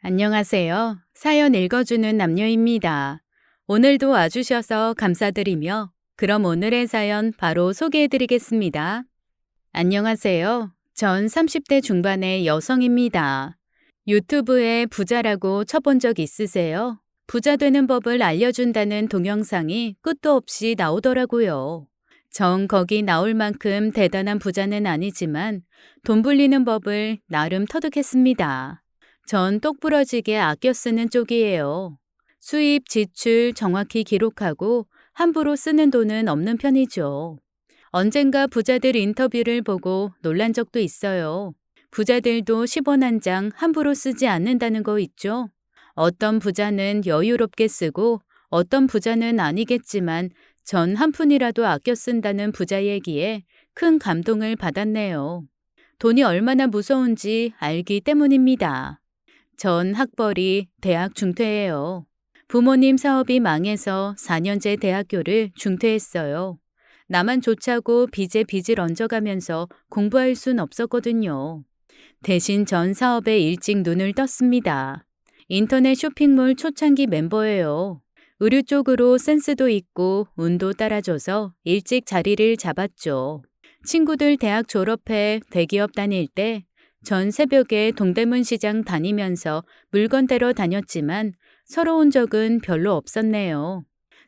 안녕하세요. 사연 읽어주는 남녀입니다. 오늘도 와주셔서 감사드리며, 그럼 오늘의 사연 바로 소개해드리겠습니다. 안녕하세요. 전 30대 중반의 여성입니다. 유튜브에 부자라고 쳐본 적 있으세요? 부자 되는 법을 알려준다는 동영상이 끝도 없이 나오더라고요. 전 거기 나올 만큼 대단한 부자는 아니지만 돈 불리는 법을 나름 터득했습니다. 전 똑부러지게 아껴 쓰는 쪽이에요. 수입, 지출 정확히 기록하고 함부로 쓰는 돈은 없는 편이죠. 언젠가 부자들 인터뷰를 보고 놀란 적도 있어요. 부자들도 10원 한 장 함부로 쓰지 않는다는 거 있죠? 어떤 부자는 여유롭게 쓰고 어떤 부자는 아니겠지만 전 한 푼이라도 아껴 쓴다는 부자 얘기에 큰 감동을 받았네요. 돈이 얼마나 무서운지 알기 때문입니다. 전 학벌이 대학 중퇴예요. 부모님 사업이 망해서 4년제 대학교를 중퇴했어요. 나만 좋자고 빚에 빚을 얹어가면서 공부할 순 없었거든요. 대신 전 사업에 일찍 눈을 떴습니다. 인터넷 쇼핑몰 초창기 멤버예요. 의류 쪽으로 센스도 있고 운도 따라줘서 일찍 자리를 잡았죠. 친구들 대학 졸업해 대기업 다닐 때 전 새벽에 동대문 시장 다니면서 물건 대러 다녔지만 서러운 적은 별로 없었네요.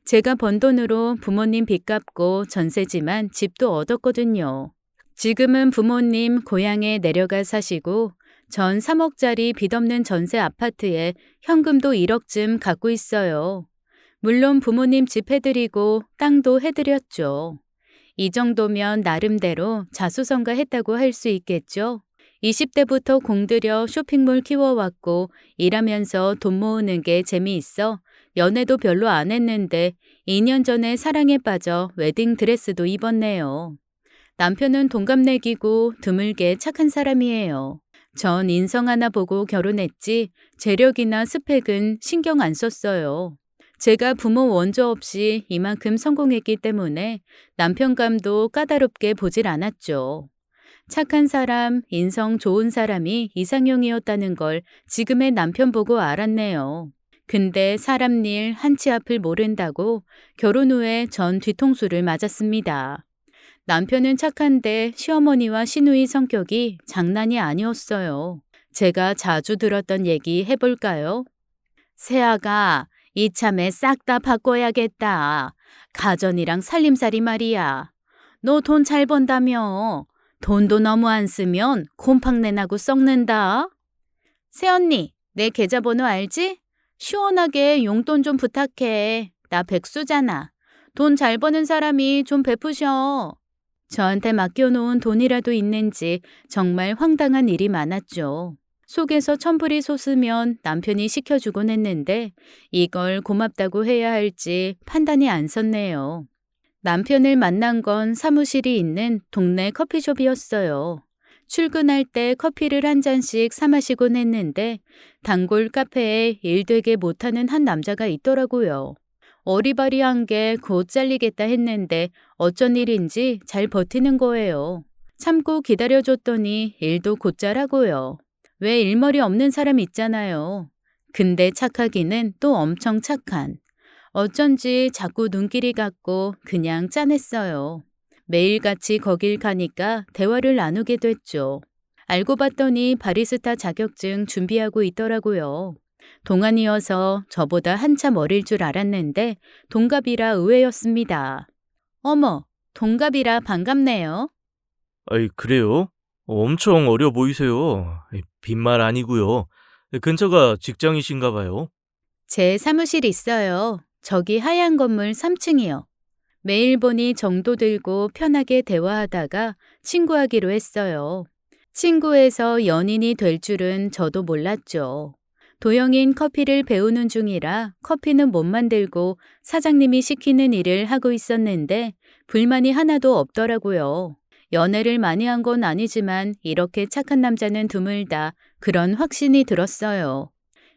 제가 번 돈으로 부모님 빚 갚고 전세지만 집도 얻었거든요. 지금은 부모님 고향에 내려가 사시고 전 3억짜리 빚 없는 전세 아파트에 현금도 1억쯤 갖고 있어요. 물론 부모님 집 해드리고 땅도 해드렸죠. 이 정도면 나름대로 자수성가했다고 할 수 있겠죠. 20대부터 공들여 쇼핑몰 키워왔고 일하면서 돈 모으는 게 재미있어 연애도 별로 안 했는데 2년 전에 사랑에 빠져 웨딩드레스도 입었네요. 남편은 동갑내기고 드물게 착한 사람이에요. 전 인성 하나 보고 결혼했지 재력이나 스펙은 신경 안 썼어요. 제가 부모 원조 없이 이만큼 성공했기 때문에 남편감도 까다롭게 보질 않았죠. 착한 사람, 인성 좋은 사람이 이상형이었다는 걸 지금의 남편 보고 알았네요. 근데 사람 일 한 치 앞을 모른다고 결혼 후에 전 뒤통수를 맞았습니다. 남편은 착한데 시어머니와 시누이 성격이 장난이 아니었어요. 제가 자주 들었던 얘기 해볼까요? 새아가 이참에 싹 다 바꿔야겠다. 가전이랑 살림살이 말이야. 너 돈 잘 번다며. 돈도 너무 안 쓰면 곰팡내 나고 썩는다. 새언니, 내 계좌번호 알지? 시원하게 용돈 좀 부탁해. 나 백수잖아. 돈 잘 버는 사람이 좀 베푸셔. 저한테 맡겨놓은 돈이라도 있는지 정말 황당한 일이 많았죠. 속에서 천불이 솟으면 남편이 시켜주곤 했는데 이걸 고맙다고 해야 할지 판단이 안 섰네요. 남편을 만난 건 사무실이 있는 동네 커피숍이었어요. 출근할 때 커피를 한 잔씩 사 마시곤 했는데 단골 카페에 일 되게 못하는 한 남자가 있더라고요. 어리바리한 게 곧 잘리겠다 했는데 어쩐 일인지 잘 버티는 거예요. 참고 기다려줬더니 일도 곧잘 하고요. 왜 일머리 없는 사람 있잖아요. 근데 착하기는 또 엄청 착한. 어쩐지 자꾸 눈길이 갔고 그냥 짠했어요. 매일같이 거길 가니까 대화를 나누게 됐죠. 알고 봤더니 바리스타 자격증 준비하고 있더라고요. 동안이어서 저보다 한참 어릴 줄 알았는데 동갑이라 의외였습니다. 어머, 동갑이라 반갑네요. 아이, 그래요? 엄청 어려 보이세요. 빈말 아니고요. 근처가 직장이신가 봐요. 제 사무실 있어요. 저기 하얀 건물 3층이요. 매일 보니 정도 들고 편하게 대화하다가 친구하기로 했어요. 친구에서 연인이 될 줄은 저도 몰랐죠. 도형인 커피를 배우는 중이라 커피는 못 만들고 사장님이 시키는 일을 하고 있었는데 불만이 하나도 없더라고요. 연애를 많이 한 건 아니지만 이렇게 착한 남자는 드물다 그런 확신이 들었어요.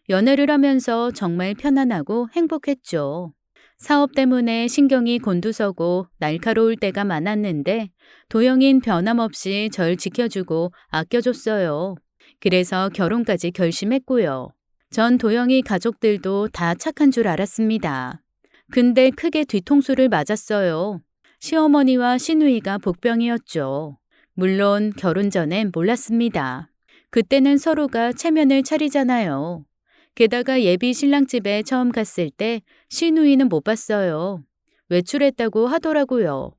연애를 하면서 정말 편안하고 행복했죠. 사업 때문에 신경이 곤두서고 날카로울 때가 많았는데 도영인 변함없이 절 지켜주고 아껴줬어요. 그래서 결혼까지 결심했고요. 전 도영이 가족들도 다 착한 줄 알았습니다. 근데 크게 뒤통수를 맞았어요. 시어머니와 시누이가 복병이었죠. 물론 결혼 전엔 몰랐습니다. 그때는 서로가 체면을 차리잖아요. 게다가 예비 신랑 집에 처음 갔을 때 시누이는 못 봤어요. 외출했다고 하더라고요.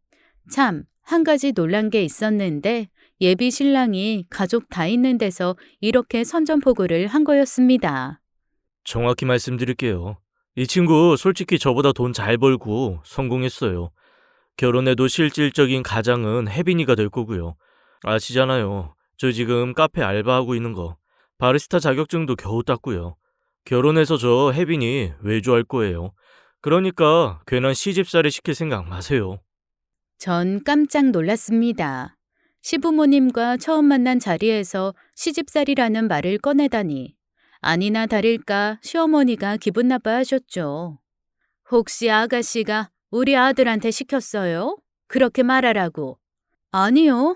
참, 한 가지 놀란 게 있었는데 예비 신랑이 가족 다 있는 데서 이렇게 선전포고를 한 거였습니다. 정확히 말씀드릴게요. 이 친구 솔직히 저보다 돈 잘 벌고 성공했어요. 결혼해도 실질적인 가장은 혜빈이가 될 거고요. 아시잖아요. 저 지금 카페 알바하고 있는 거. 바리스타 자격증도 겨우 땄고요. 결혼해서 저 혜빈이 외주할 거예요. 그러니까 괜한 시집살이 시킬 생각 마세요. 전 깜짝 놀랐습니다. 시부모님과 처음 만난 자리에서 시집살이라는 말을 꺼내다니. 아니나 다를까 시어머니가 기분 나빠하셨죠. 혹시 아가씨가 우리 아들한테 시켰어요? 그렇게 말하라고. 아니요.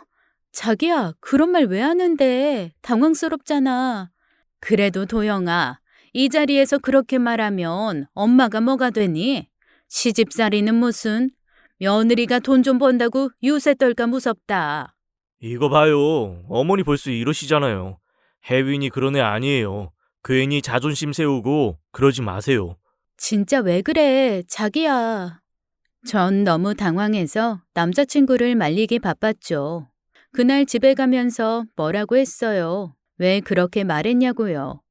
자기야, 그런 말 왜 하는데? 당황스럽잖아. 그래도 도영아, 이 자리에서 그렇게 말하면 엄마가 뭐가 되니? 시집살이는 무슨? 며느리가 돈 좀 번다고 유세 떨까 무섭다. 이거 봐요. 어머니 벌써 이러시잖아요. 혜빈이 그런 애 아니에요. 괜히 자존심 세우고 그러지 마세요. 진짜 왜 그래, 자기야. 전 너무 당황해서 남자친구를 말리기 바빴죠. 그날 집에 가면서 뭐라고 했어요. 왜 그렇게 말했냐고요.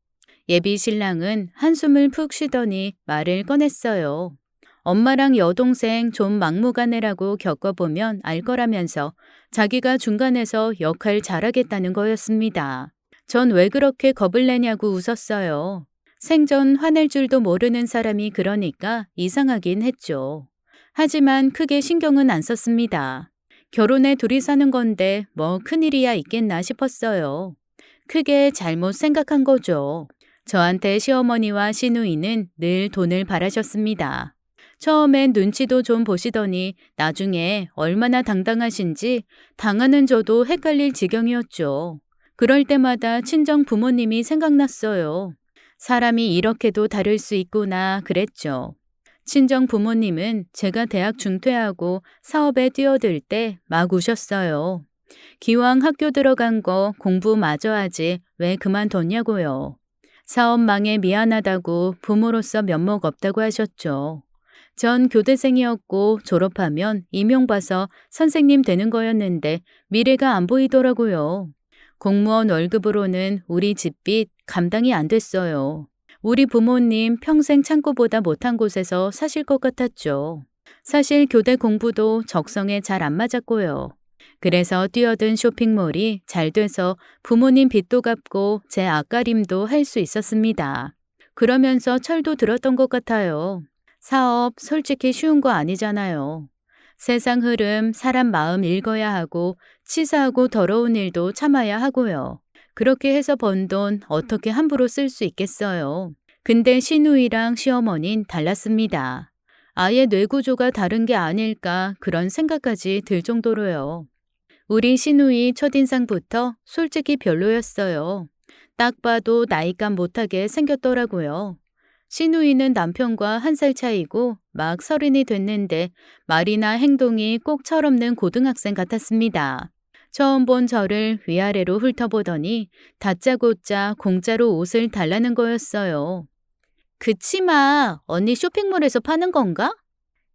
예비 신랑은 한숨을 푹 쉬더니 말을 꺼냈어요. 엄마랑 여동생 좀 막무가내라고 겪어보면 알 거라면서 자기가 중간에서 역할 잘하겠다는 거였습니다. 전 왜 그렇게 겁을 내냐고 웃었어요. 생전 화낼 줄도 모르는 사람이 그러니까 이상하긴 했죠. 하지만 크게 신경은 안 썼습니다. 결혼에 둘이 사는 건데 뭐 큰일이야 있겠나 싶었어요. 크게 잘못 생각한 거죠. 저한테 시어머니와 시누이는 늘 돈을 바라셨습니다. 처음엔 눈치도 좀 보시더니 나중에 얼마나 당당하신지 당하는 저도 헷갈릴 지경이었죠. 그럴 때마다 친정 부모님이 생각났어요. 사람이 이렇게도 다를 수 있구나 그랬죠. 친정 부모님은 제가 대학 중퇴하고 사업에 뛰어들 때 막 우셨어요. 기왕 학교 들어간 거 공부 마저 하지 왜 그만뒀냐고요. 사업 망해 미안하다고 부모로서 면목 없다고 하셨죠. 전 교대생이었고 졸업하면 임용 봐서 선생님 되는 거였는데 미래가 안 보이더라고요. 공무원 월급으로는 우리 집빚 감당이 안 됐어요. 우리 부모님 평생 창고보다 못한 곳에서 사실 것 같았죠. 사실 교대 공부도 적성에 잘 안 맞았고요. 그래서 뛰어든 쇼핑몰이 잘 돼서 부모님 빚도 갚고 제 앞가림도 할 수 있었습니다. 그러면서 철도 들었던 것 같아요. 사업 솔직히 쉬운 거 아니잖아요. 세상 흐름, 사람 마음 읽어야 하고 치사하고 더러운 일도 참아야 하고요. 그렇게 해서 번 돈 어떻게 함부로 쓸 수 있겠어요. 근데 시누이랑 시어머니는 달랐습니다. 아예 뇌구조가 다른 게 아닐까 그런 생각까지 들 정도로요. 우리 시누이 첫인상부터 솔직히 별로였어요. 딱 봐도 나이감 못하게 생겼더라고요. 시누이는 남편과 1살 차이고 막 30이 됐는데 말이나 행동이 꼭 철없는 고등학생 같았습니다. 처음 본 저를 위아래로 훑어보더니 다짜고짜 공짜로 옷을 달라는 거였어요. 그 치마 언니 쇼핑몰에서 파는 건가?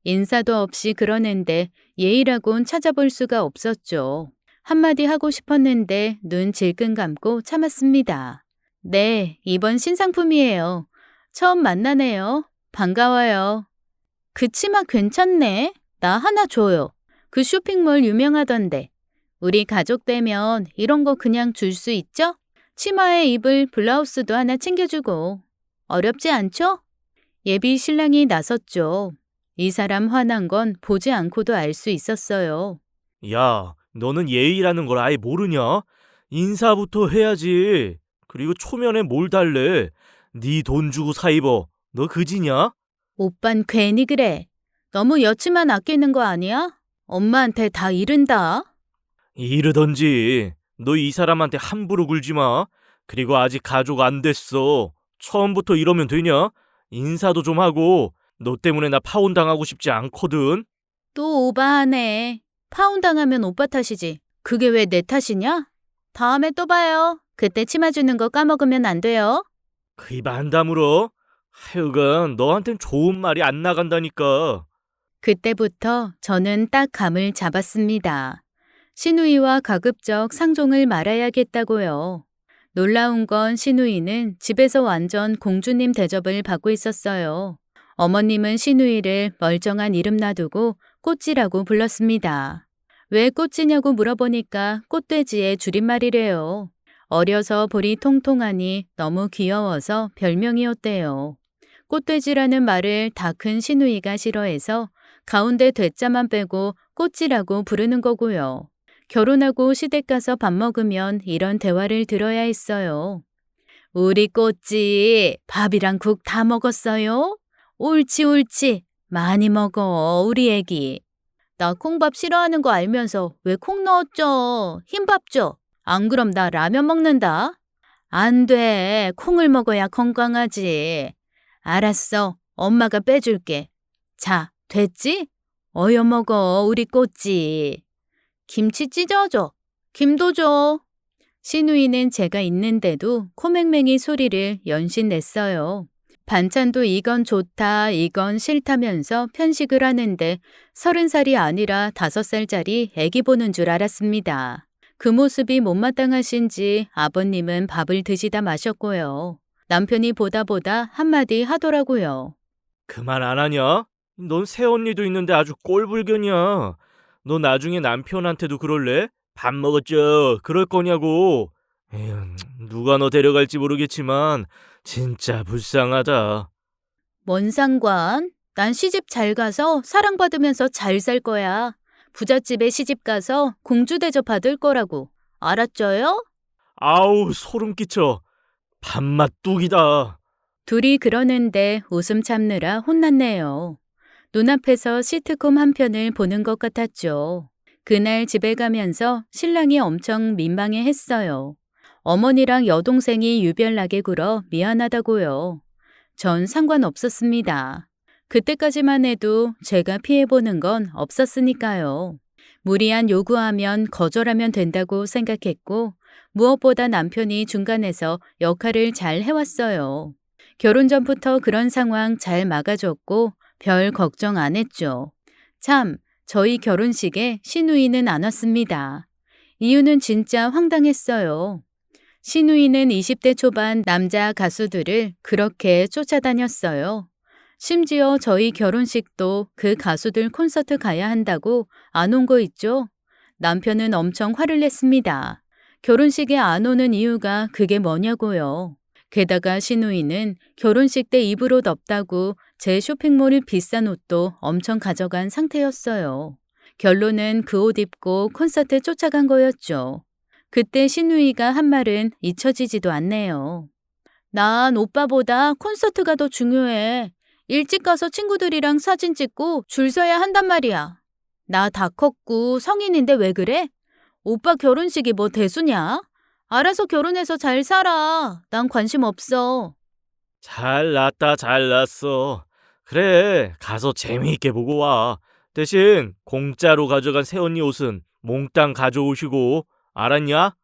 인사도 없이 그러는데 예의라곤 찾아볼 수가 없었죠. 한마디 하고 싶었는데 눈 질끈 감고 참았습니다. 네, 이번 신상품이에요. 처음 만나네요. 반가워요. 그 치마 괜찮네. 나 하나 줘요. 그 쇼핑몰 유명하던데. 우리 가족 되면 이런 거 그냥 줄 수 있죠? 치마에 입을 블라우스도 하나 챙겨주고. 어렵지 않죠? 예비 신랑이 나섰죠. 이 사람 화난 건 보지 않고도 알 수 있었어요. 야, 너는 예의라는 걸 아예 모르냐? 인사부터 해야지. 그리고 초면에 뭘 달래? 네 돈 주고 사 입어. 너 그지냐? 오빤 괜히 그래. 너무 여치만 아끼는 거 아니야? 엄마한테 다 이른다. 이러던지. 너 이 사람한테 함부로 굴지 마. 그리고 아직 가족 안 됐어. 처음부터 이러면 되냐? 인사도 좀 하고. 너 때문에 나 파혼당하고 싶지 않거든. 또 오바하네. 파혼당하면 오빠 탓이지. 그게 왜 내 탓이냐? 다음에 또 봐요. 그때 치마 주는 거 까먹으면 안 돼요. 그 입 안 다물어. 하여간 너한텐 좋은 말이 안 나간다니까. 그때부터 저는 딱 감을 잡았습니다. 시누이와 가급적 상종을 말아야겠다고요. 놀라운 건 시누이는 집에서 완전 공주님 대접을 받고 있었어요. 어머님은 시누이를 멀쩡한 이름 놔두고 꽃지라고 불렀습니다. 왜 꽃지냐고 물어보니까 꽃돼지의 줄임말이래요. 어려서 볼이 통통하니 너무 귀여워서 별명이었대요. 꽃돼지라는 말을 다 큰 시누이가 싫어해서 가운데 돼자만 빼고 꽃지라고 부르는 거고요. 결혼하고 시댁 가서 밥 먹으면 이런 대화를 들어야 했어요. 우리 꽃지 밥이랑 국 다 먹었어요? 옳지 옳지 많이 먹어 우리 애기. 나 콩밥 싫어하는 거 알면서 왜 콩 넣었죠? 흰밥 줘. 안 그럼 나 라면 먹는다. 안 돼. 콩을 먹어야 건강하지. 알았어. 엄마가 빼줄게. 자, 됐지? 어여 먹어 우리 꽃지. 김치 찢어줘. 김도 줘. 시누이는 제가 있는데도 코맹맹이 소리를 연신 냈어요. 반찬도 이건 좋다, 이건 싫다면서 편식을 하는데 30살이 아니라 5살짜리 애기 보는 줄 알았습니다. 그 모습이 못마땅하신지 아버님은 밥을 드시다 마셨고요. 남편이 보다 한마디 하더라고요. 그만 안 하냐? 넌 새언니도 있는데 아주 꼴불견이야. 너 나중에 남편한테도 그럴래? 밥 먹었죠? 그럴 거냐고. 에휴, 누가 너 데려갈지 모르겠지만 진짜 불쌍하다. 뭔 상관? 난 시집 잘 가서 사랑받으면서 잘 살 거야. 부잣집에 시집 가서 공주 대접 받을 거라고. 알았죠요? 아우, 소름 끼쳐. 밥맛 뚝이다. 둘이 그러는데 웃음 참느라 혼났네요. 눈앞에서 시트콤 한 편을 보는 것 같았죠. 그날 집에 가면서 신랑이 엄청 민망해 했어요. 어머니랑 여동생이 유별나게 굴어 미안하다고요. 전 상관없었습니다. 그때까지만 해도 제가 피해보는 건 없었으니까요. 무리한 요구하면 거절하면 된다고 생각했고 무엇보다 남편이 중간에서 역할을 잘 해왔어요. 결혼 전부터 그런 상황 잘 막아줬고 별 걱정 안 했죠. 참, 저희 결혼식에 시누이는 안 왔습니다. 이유는 진짜 황당했어요. 시누이는 20대 초반 남자 가수들을 그렇게 쫓아다녔어요. 심지어 저희 결혼식도 그 가수들 콘서트 가야 한다고 안 온 거 있죠? 남편은 엄청 화를 냈습니다. 결혼식에 안 오는 이유가 그게 뭐냐고요. 게다가 시누이는 결혼식 때 입으로 덥다고 제 쇼핑몰 비싼 옷도 엄청 가져간 상태였어요. 결론은 그 옷 입고 콘서트 쫓아간 거였죠. 그때 시누이가 한 말은 잊혀지지도 않네요. 난 오빠보다 콘서트가 더 중요해. 일찍 가서 친구들이랑 사진 찍고 줄 서야 한단 말이야. 나 다 컸고 성인인데 왜 그래? 오빠 결혼식이 뭐 대수냐? 알아서 결혼해서 잘 살아. 난 관심 없어. 잘났다, 잘났어. 그래, 가서 재미있게 보고 와. 대신 공짜로 가져간 새언니 옷은 몽땅 가져오시고, 알았냐?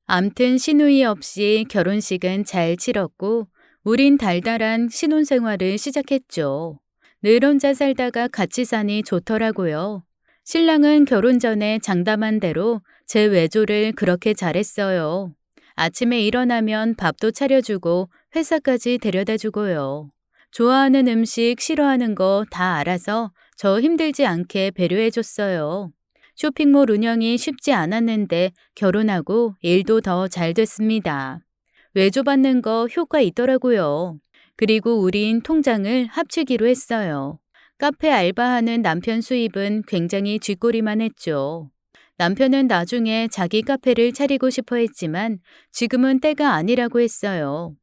암튼 시누이 없이 결혼식은 잘 치렀고 우린 달달한 신혼생활을 시작했죠. 늘 혼자 살다가 같이 사니 좋더라고요. 신랑은 결혼 전에 장담한 대로 제 외조를 그렇게 잘했어요. 아침에 일어나면 밥도 차려주고 회사까지 데려다 주고요. 좋아하는 음식, 싫어하는 거 다 알아서 저 힘들지 않게 배려해줬어요. 쇼핑몰 운영이 쉽지 않았는데 결혼하고 일도 더 잘 됐습니다. 외조받는 거 효과 있더라고요. 그리고 우린 통장을 합치기로 했어요. 카페 알바하는 남편 수입은 굉장히 쥐꼬리만 했죠. 남편은 나중에 자기 카페를 차리고 싶어 했지만 지금은 때가 아니라고 했어요.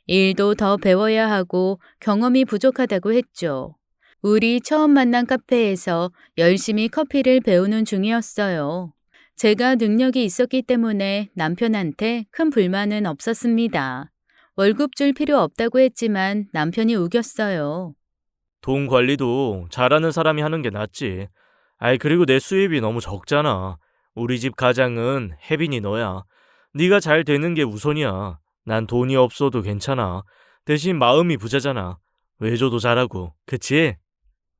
일도 더 배워야 하고 경험이 부족하다고 했죠. 우리 처음 만난 카페에서 열심히 커피를 배우는 중이었어요. 제가 능력이 있었기 때문에 남편한테 큰 불만은 없었습니다. 월급 줄 필요 없다고 했지만 남편이 우겼어요. 돈 관리도 잘하는 사람이 하는 게 낫지. 아이, 그리고 내 수입이 너무 적잖아. 우리 집 가장은 혜빈이 너야. 네가 잘 되는 게 우선이야. 난 돈이 없어도 괜찮아. 대신 마음이 부자잖아. 외조도 잘하고. 그치?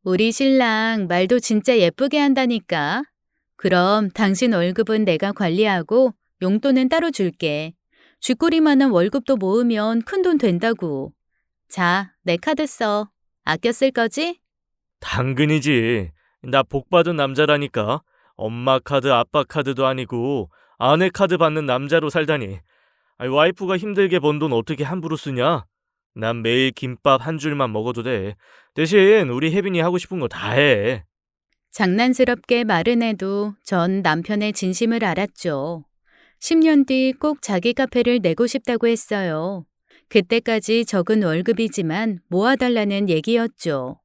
우리 신랑 말도 진짜 예쁘게 한다니까. 그럼 당신 월급은 내가 관리하고 용돈은 따로 줄게. 쥐꼬리만한 월급도 모으면 큰돈 된다고. 자, 내 카드 써. 아껴 쓸 거지? 당근이지. 나 복 받은 남자라니까. 엄마 카드, 아빠 카드도 아니고 아내 카드 받는 남자로 살다니. 아이, 와이프가 힘들게 번 돈 어떻게 함부로 쓰냐? 난 매일 김밥 한 줄만 먹어도 돼. 대신 우리 혜빈이 하고 싶은 거 다 해. 장난스럽게 말은 해도 전 남편의 진심을 알았죠. 10년 뒤 꼭 자기 카페를 내고 싶다고 했어요. 그때까지 적은 월급이지만 모아달라는 얘기였죠.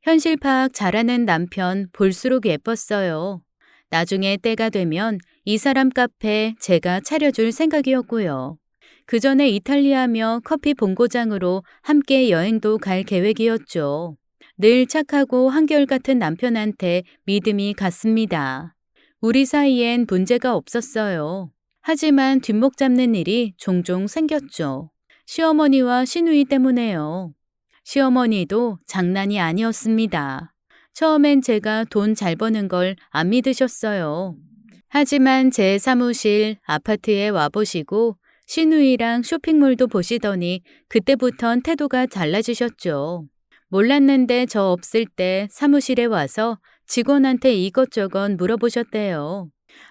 현실 파악 잘하는 남편 볼수록 예뻤어요. 나중에 때가 되면 이 사람 카페 제가 차려줄 생각이었고요. 그 전에 이탈리아며 커피 본고장으로 함께 여행도 갈 계획이었죠. 늘 착하고 한결같은 남편한테 믿음이 갔습니다. 우리 사이엔 문제가 없었어요. 하지만 뒷목 잡는 일이 종종 생겼죠. 시어머니와 시누이 때문에요. 시어머니도 장난이 아니었습니다. 처음엔 제가 돈 잘 버는 걸 안 믿으셨어요. 하지만 제 사무실, 아파트에 와보시고 시누이랑 쇼핑몰도 보시더니 그때부턴 태도가 달라지셨죠. 몰랐는데 저 없을 때 사무실에 와서 직원한테 이것저것 물어보셨대요.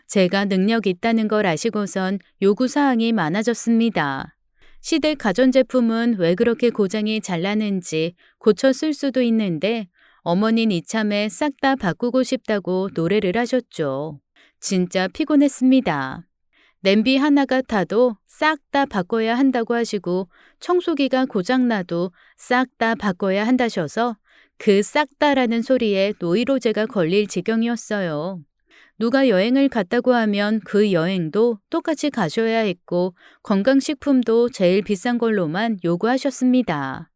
제가 능력 있다는 걸 아시고선 요구사항이 많아졌습니다. 시댁 가전제품은 왜 그렇게 고장이 잘 나는지 고쳐 쓸 수도 있는데 어머니는 이참에 싹 다 바꾸고 싶다고 노래를 하셨죠. 진짜 피곤했습니다. 냄비 하나가 타도 싹 다 바꿔야 한다고 하시고 청소기가 고장나도 싹 다 바꿔야 한다셔서 그 싹 다라는 소리에 노이로제가 걸릴 지경이었어요. 누가 여행을 갔다고 하면 그 여행도 똑같이 가셔야 했고 건강식품도 제일 비싼 걸로만 요구하셨습니다.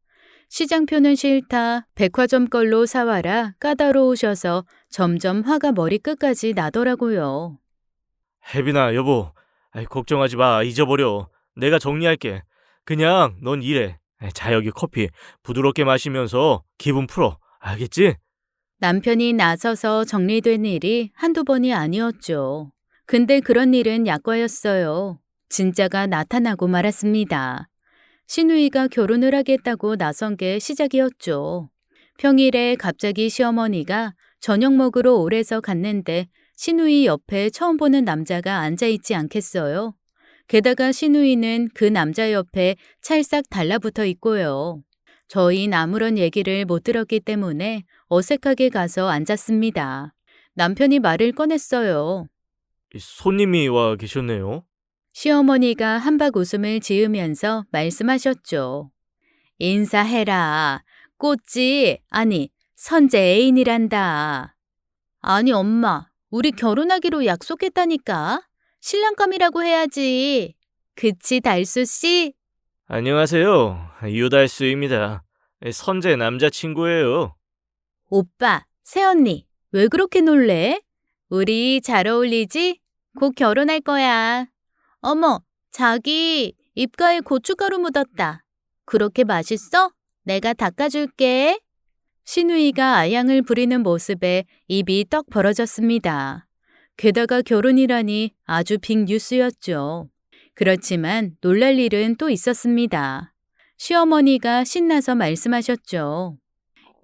시장표는 싫다, 백화점 걸로 사와라 까다로우셔서 점점 화가 머리끝까지 나더라고요. 혜빈아, 여보. 아이, 걱정하지 마. 잊어버려. 내가 정리할게. 그냥 넌 일해. 자, 여기 커피. 부드럽게 마시면서 기분 풀어. 알겠지? 남편이 나서서 정리된 일이 한두 번이 아니었죠. 근데 그런 일은 약과였어요. 진짜가 나타나고 말았습니다. 시누이가 결혼을 하겠다고 나선 게 시작이었죠. 평일에 갑자기 시어머니가 저녁 먹으러 오래서 갔는데 시누이 옆에 처음 보는 남자가 앉아있지 않겠어요? 게다가 시누이는 그 남자 옆에 찰싹 달라붙어 있고요. 저희는 아무런 얘기를 못 들었기 때문에 어색하게 가서 앉았습니다. 남편이 말을 꺼냈어요. 손님이 와 계셨네요. 시어머니가 한박 웃음을 지으면서 말씀하셨죠. 인사해라. 꽃지, 아니, 선재 애인이란다. 아니, 엄마, 우리 결혼하기로 약속했다니까. 신랑감이라고 해야지. 그치, 달수씨? 안녕하세요. 유달수입니다. 선재 남자친구예요. 오빠, 새언니, 왜 그렇게 놀래? 우리 잘 어울리지? 곧 결혼할 거야. 어머, 자기 입가에 고춧가루 묻었다. 그렇게 맛있어? 내가 닦아줄게. 시누이가 아양을 부리는 모습에 입이 떡 벌어졌습니다. 게다가 결혼이라니 아주 빅 뉴스였죠. 그렇지만 놀랄 일은 또 있었습니다. 시어머니가 신나서 말씀하셨죠.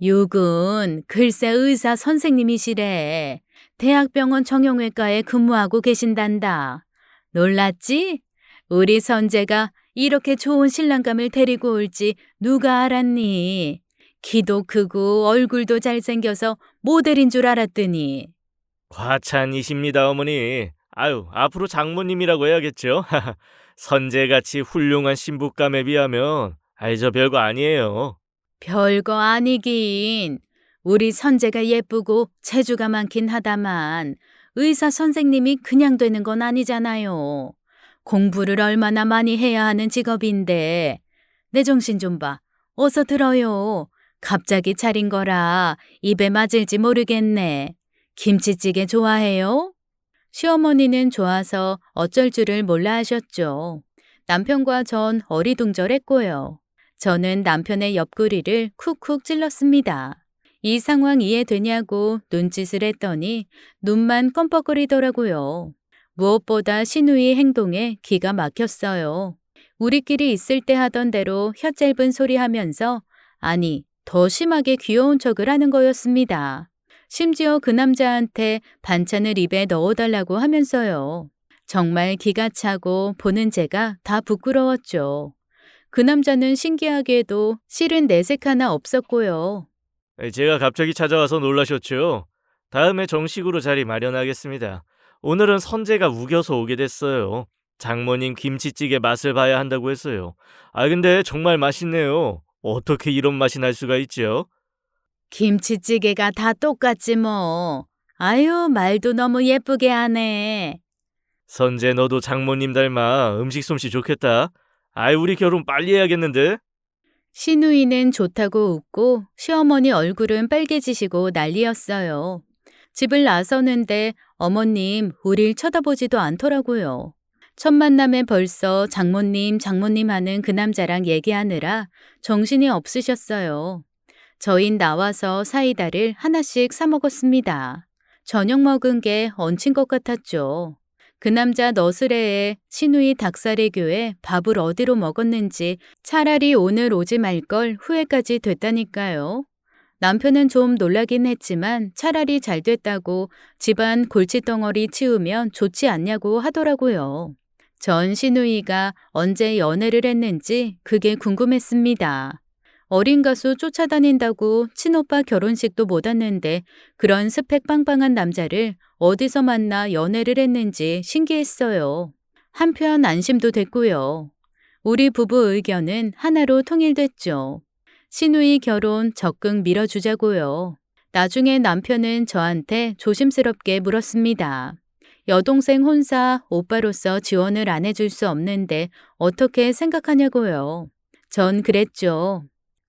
육은 글쎄 의사 선생님이시래. 대학병원 정형외과에 근무하고 계신단다. 놀랐지? 우리 선재가 이렇게 좋은 신랑감을 데리고 올지 누가 알았니? 키도 크고 얼굴도 잘생겨서 모델인 줄 알았더니. 과찬이십니다, 어머니. 아유, 앞으로 장모님이라고 해야겠죠? 선재같이 훌륭한 신부감에 비하면 저 별거 아니에요. 별거 아니긴. 우리 선재가 예쁘고 재주가 많긴 하다만 의사 선생님이 그냥 되는 건 아니잖아요. 공부를 얼마나 많이 해야 하는 직업인데 내 정신 좀 봐. 어서 들어요. 갑자기 차린 거라 입에 맞을지 모르겠네. 김치찌개 좋아해요? 시어머니는 좋아서 어쩔 줄을 몰라 하셨죠. 남편과 전 어리둥절했고요. 저는 남편의 옆구리를 쿡쿡 찔렀습니다. 이 상황 이해되냐고 눈짓을 했더니 눈만 껌뻑거리더라고요. 무엇보다 시누이 행동에 기가 막혔어요. 우리끼리 있을 때 하던 대로 혀 짧은 소리 하면서 아니, 더 심하게 귀여운 척을 하는 거였습니다. 심지어 그 남자한테 반찬을 입에 넣어달라고 하면서요. 정말 기가 차고 보는 제가 다 부끄러웠죠. 그 남자는 신기하게도 실은 내색 하나 없었고요. 제가 갑자기 찾아와서 놀라셨죠? 다음에 정식으로 자리 마련하겠습니다. 오늘은 선재가 우겨서 오게 됐어요. 장모님 김치찌개 맛을 봐야 한다고 했어요. 근데 정말 맛있네요. 어떻게 이런 맛이 날 수가 있죠? 김치찌개가 다 똑같지 뭐. 아유, 말도 너무 예쁘게 하네. 선재 너도 장모님 닮아 음식 솜씨 좋겠다. 우리 결혼 빨리 해야겠는데? 시누이는 좋다고 웃고 시어머니 얼굴은 빨개지시고 난리였어요. 집을 나서는데 어머님 우릴 쳐다보지도 않더라고요. 첫 만남에 벌써 장모님 장모님 하는 그 남자랑 얘기하느라 정신이 없으셨어요. 저흰 나와서 사이다를 하나씩 사 먹었습니다. 저녁 먹은 게 얹힌 것 같았죠. 그 남자 너스레에 시누이 닭살의 교에 밥을 어디로 먹었는지 차라리 오늘 오지 말 걸 후회까지 됐다니까요. 남편은 좀 놀라긴 했지만 차라리 잘 됐다고 집안 골칫덩어리 치우면 좋지 않냐고 하더라고요. 전 시누이가 언제 연애를 했는지 그게 궁금했습니다. 어린 가수 쫓아다닌다고 친오빠 결혼식도 못 왔는데 그런 스펙 빵빵한 남자를 어디서 만나 연애를 했는지 신기했어요. 한편 안심도 됐고요. 우리 부부 의견은 하나로 통일됐죠. 시누이 결혼 적극 밀어주자고요. 나중에 남편은 저한테 조심스럽게 물었습니다. 여동생 혼사 오빠로서 지원을 안 해줄 수 없는데 어떻게 생각하냐고요. 전 그랬죠.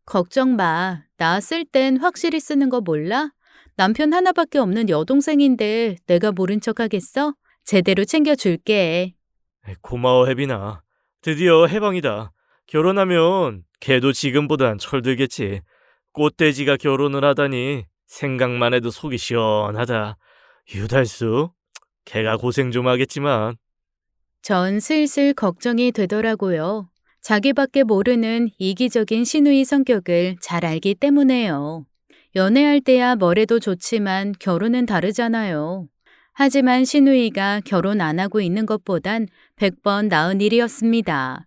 걱정 마. 나 쓸 땐 확실히 쓰는 거 몰라? 남편 하나밖에 없는 여동생인데 내가 모른 척 하겠어? 제대로 챙겨줄게. 고마워 혜빈아. 드디어 해방이다. 결혼하면 걔도 지금보단 철들겠지. 꽃돼지가 결혼을 하다니 생각만 해도 속이 시원하다. 유달수, 걔가 고생 좀 하겠지만. 전 슬슬 걱정이 되더라고요. 자기밖에 모르는 이기적인 시누이 성격을 잘 알기 때문에요. 연애할 때야 뭐래도 좋지만 결혼은 다르잖아요. 하지만 시누이가 결혼 안 하고 있는 것보단 100번 나은 일이었습니다.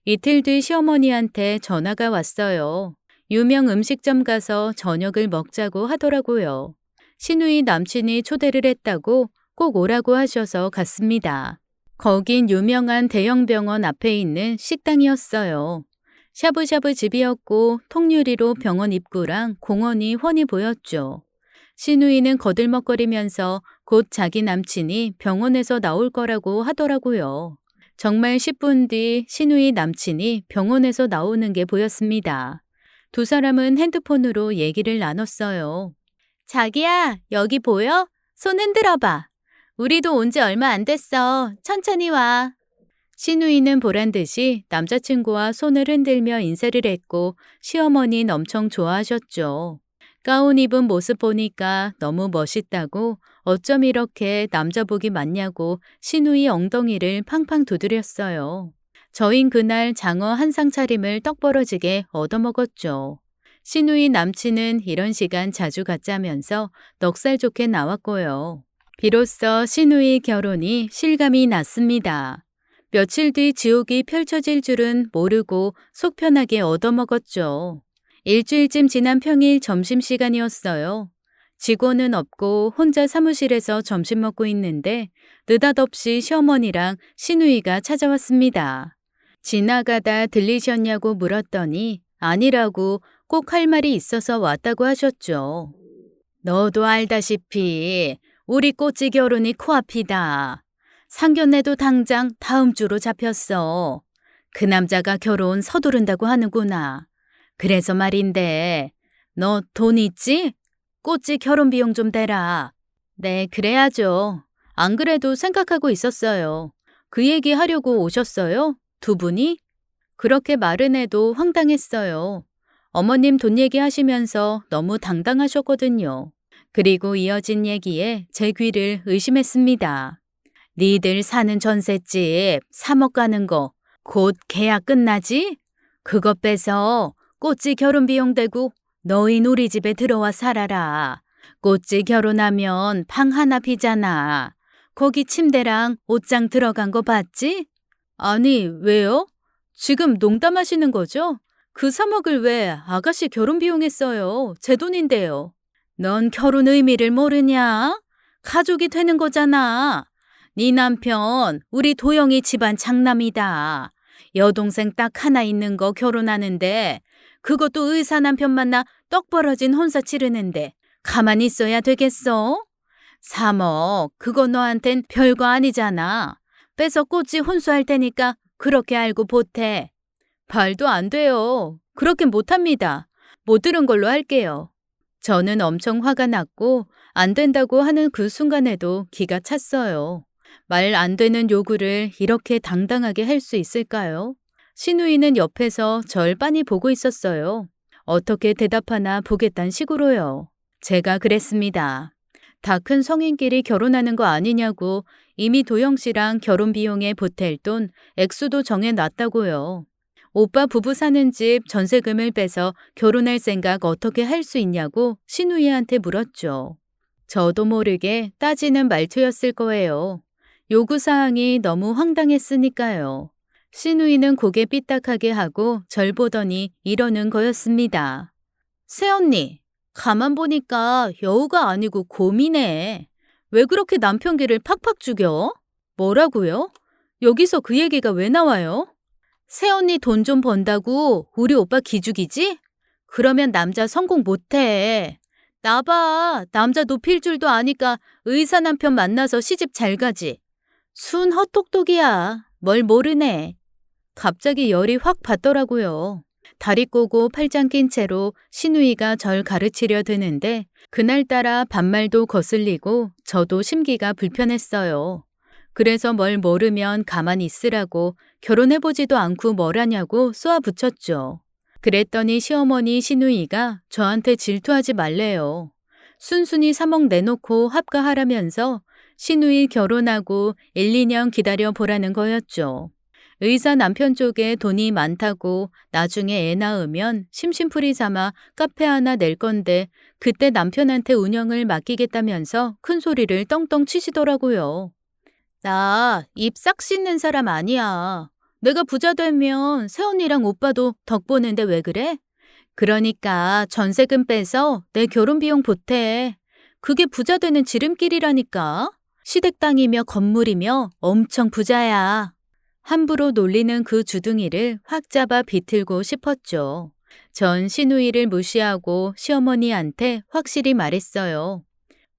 이틀 뒤 시어머니한테 전화가 왔어요. 유명 음식점 가서 저녁을 먹자고 하더라고요. 시누이 남친이 초대를 했다고 꼭 오라고 하셔서 갔습니다. 거긴 유명한 대형 병원 앞에 있는 식당이었어요. 샤브샤브 집이었고 통유리로 병원 입구랑 공원이 훤히 보였죠. 시누이는 거들먹거리면서 곧 자기 남친이 병원에서 나올 거라고 하더라고요. 정말 10분 뒤 시누이 남친이 병원에서 나오는 게 보였습니다. 두 사람은 핸드폰으로 얘기를 나눴어요. 자기야, 여기 보여? 손 흔들어 봐. 우리도 온 지 얼마 안 됐어. 천천히 와. 시누이는 보란 듯이 남자친구와 손을 흔들며 인사를 했고 시어머니는 엄청 좋아하셨죠. 가운 입은 모습 보니까 너무 멋있다고 어쩜 이렇게 남자복이 많냐고 시누이 엉덩이를 팡팡 두드렸어요. 저흰 그날 장어 한 상 차림을 떡 벌어지게 얻어먹었죠. 시누이 남친은 이런 시간 자주 갖자면서 넉살 좋게 나왔고요. 비로소 시누이 결혼이 실감이 났습니다. 며칠 뒤 지옥이 펼쳐질 줄은 모르고 속 편하게 얻어먹었죠. 일주일쯤 지난 평일 점심시간이었어요. 직원은 없고 혼자 사무실에서 점심 먹고 있는데 느닷없이 시어머니랑 시누이가 찾아왔습니다. 지나가다 들리셨냐고 물었더니 아니라고 꼭 할 말이 있어서 왔다고 하셨죠. 너도 알다시피 우리 꼬치 결혼이 코앞이다. 상견례도 당장 다음 주로 잡혔어. 그 남자가 결혼 서두른다고 하는구나. 그래서 말인데, 너 돈 있지? 꽃지 결혼 비용 좀 대라. 네, 그래야죠. 안 그래도 생각하고 있었어요. 그 얘기 하려고 오셨어요? 두 분이? 그렇게 말은 해도 황당했어요. 어머님 돈 얘기하시면서 너무 당당하셨거든요. 그리고 이어진 얘기에 제 귀를 의심했습니다. 니들 사는 전셋집 3억 가는 거 곧 계약 끝나지? 그거 빼서 꽃지 결혼 비용 대고 너희 우리 집에 들어와 살아라. 꽃지 결혼하면 방 하나 비잖아. 거기 침대랑 옷장 들어간 거 봤지? 아니, 왜요? 지금 농담하시는 거죠? 그 3억을 왜 아가씨 결혼 비용에 써요? 제 돈인데요. 넌 결혼 의미를 모르냐? 가족이 되는 거잖아. 네 남편 우리 도영이 집안 장남이다. 여동생 딱 하나 있는 거 결혼하는데 그것도 의사 남편 만나 떡 벌어진 혼사 치르는데 가만히 있어야 되겠어? 3억 그거 너한텐 별거 아니잖아. 빼서 꽃이 혼수할 테니까 그렇게 알고 보태. 말도 안 돼요. 그렇게 못합니다. 못 들은 걸로 할게요. 저는 엄청 화가 났고 안 된다고 하는 그 순간에도 기가 찼어요. 말 안 되는 요구를 이렇게 당당하게 할 수 있을까요? 신우이는 옆에서 절 빤히 보고 있었어요. 어떻게 대답하나 보겠다는 식으로요. 제가 그랬습니다. 다 큰 성인끼리 결혼하는 거 아니냐고 이미 도영 씨랑 결혼 비용에 보탤 돈 액수도 정해놨다고요. 오빠 부부 사는 집 전세금을 빼서 결혼할 생각 어떻게 할 수 있냐고 신우이한테 물었죠. 저도 모르게 따지는 말투였을 거예요. 요구사항이 너무 황당했으니까요. 신우이는 고개 삐딱하게 하고 절 보더니 이러는 거였습니다. 새언니, 가만 보니까 여우가 아니고 곰이네. 왜 그렇게 남편 기를 팍팍 죽여? 뭐라고요? 여기서 그 얘기가 왜 나와요? 새언니 돈 좀 번다고 우리 오빠 기죽이지? 그러면 남자 성공 못해. 나봐, 남자 높일 줄도 아니까 의사 남편 만나서 시집 잘 가지. 순 헛똑똑이야. 뭘 모르네. 갑자기 열이 확 받더라고요. 다리 꼬고 팔짱 낀 채로 신우이가 절 가르치려 드는데 그날따라 반말도 거슬리고 저도 심기가 불편했어요. 그래서 뭘 모르면 가만히 있으라고 결혼해보지도 않고 뭘 하냐고 쏘아붙였죠. 그랬더니 시어머니 신우이가 저한테 질투하지 말래요. 순순히 3억 내놓고 합가하라면서 신우이 결혼하고 1, 2년 기다려보라는 거였죠. 의사 남편 쪽에 돈이 많다고 나중에 애 낳으면 심심풀이 삼아 카페 하나 낼 건데 그때 남편한테 운영을 맡기겠다면서 큰 소리를 떵떵 치시더라고요. 나 입 싹 씻는 사람 아니야. 내가 부자 되면 새언니랑 오빠도 덕 보는데 왜 그래? 그러니까 전세금 빼서 내 결혼 비용 보태. 그게 부자 되는 지름길이라니까. 시댁 땅이며 건물이며 엄청 부자야. 함부로 놀리는 그 주둥이를 확 잡아 비틀고 싶었죠. 전 신우이를 무시하고 시어머니한테 확실히 말했어요.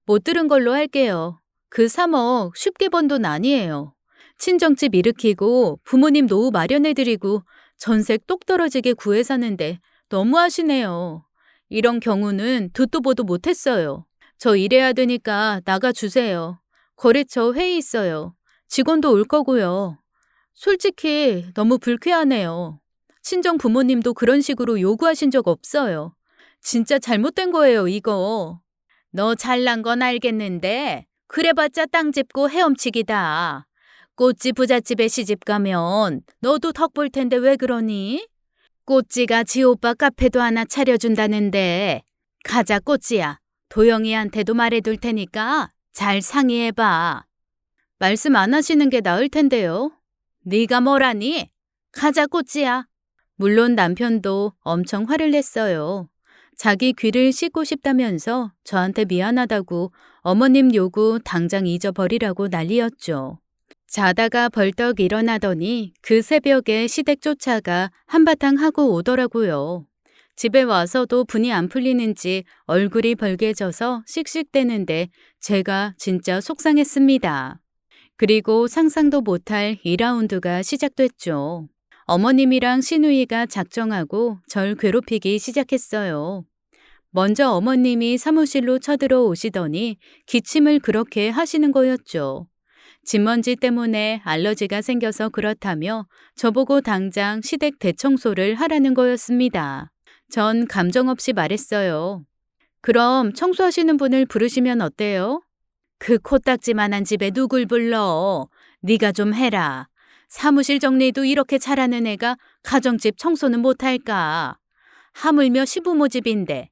못 들은 걸로 할게요. 그 3억 쉽게 번 돈 아니에요. 친정집 일으키고 부모님 노후 마련해드리고 전세 똑 떨어지게 구해 사는데 너무하시네요. 이런 경우는 듣도 보도 못했어요. 저 일해야 되니까 나가주세요. 거래처 회의 있어요. 직원도 올 거고요. 솔직히 너무 불쾌하네요. 친정 부모님도 그런 식으로 요구하신 적 없어요. 진짜 잘못된 거예요, 이거. 너 잘난 건 알겠는데 그래봤자 땅 짚고 헤엄치기다. 꽃지 부잣집에 시집 가면 너도 덕 볼 텐데 왜 그러니? 꽃지가 지 오빠 카페도 하나 차려준다는데 가자 꽃지야. 도영이한테도 말해둘 테니까 잘 상의해봐. 말씀 안 하시는 게 나을 텐데요. 네가 뭐라니? 가자 꽃지야. 물론 남편도 엄청 화를 냈어요. 자기 귀를 씻고 싶다면서 저한테 미안하다고 어머님 요구 당장 잊어버리라고 난리였죠. 자다가 벌떡 일어나더니 그 새벽에 시댁 쫓아가 한바탕 하고 오더라고요. 집에 와서도 분이 안 풀리는지 얼굴이 벌개져서 씩씩대는데 제가 진짜 속상했습니다. 그리고 상상도 못할 2라운드가 시작됐죠. 어머님이랑 시누이가 작정하고 절 괴롭히기 시작했어요. 먼저 어머님이 사무실로 쳐들어오시더니 기침을 그렇게 하시는 거였죠. 진먼지 때문에 알러지가 생겨서 그렇다며 저보고 당장 시댁 대청소를 하라는 거였습니다. 전 감정 없이 말했어요. 그럼 청소하시는 분을 부르시면 어때요? 그 코딱지만한 집에 누굴 불러? 네가 좀 해라. 사무실 정리도 이렇게 잘하는 애가 가정집 청소는 못할까? 하물며 시부모 집인데.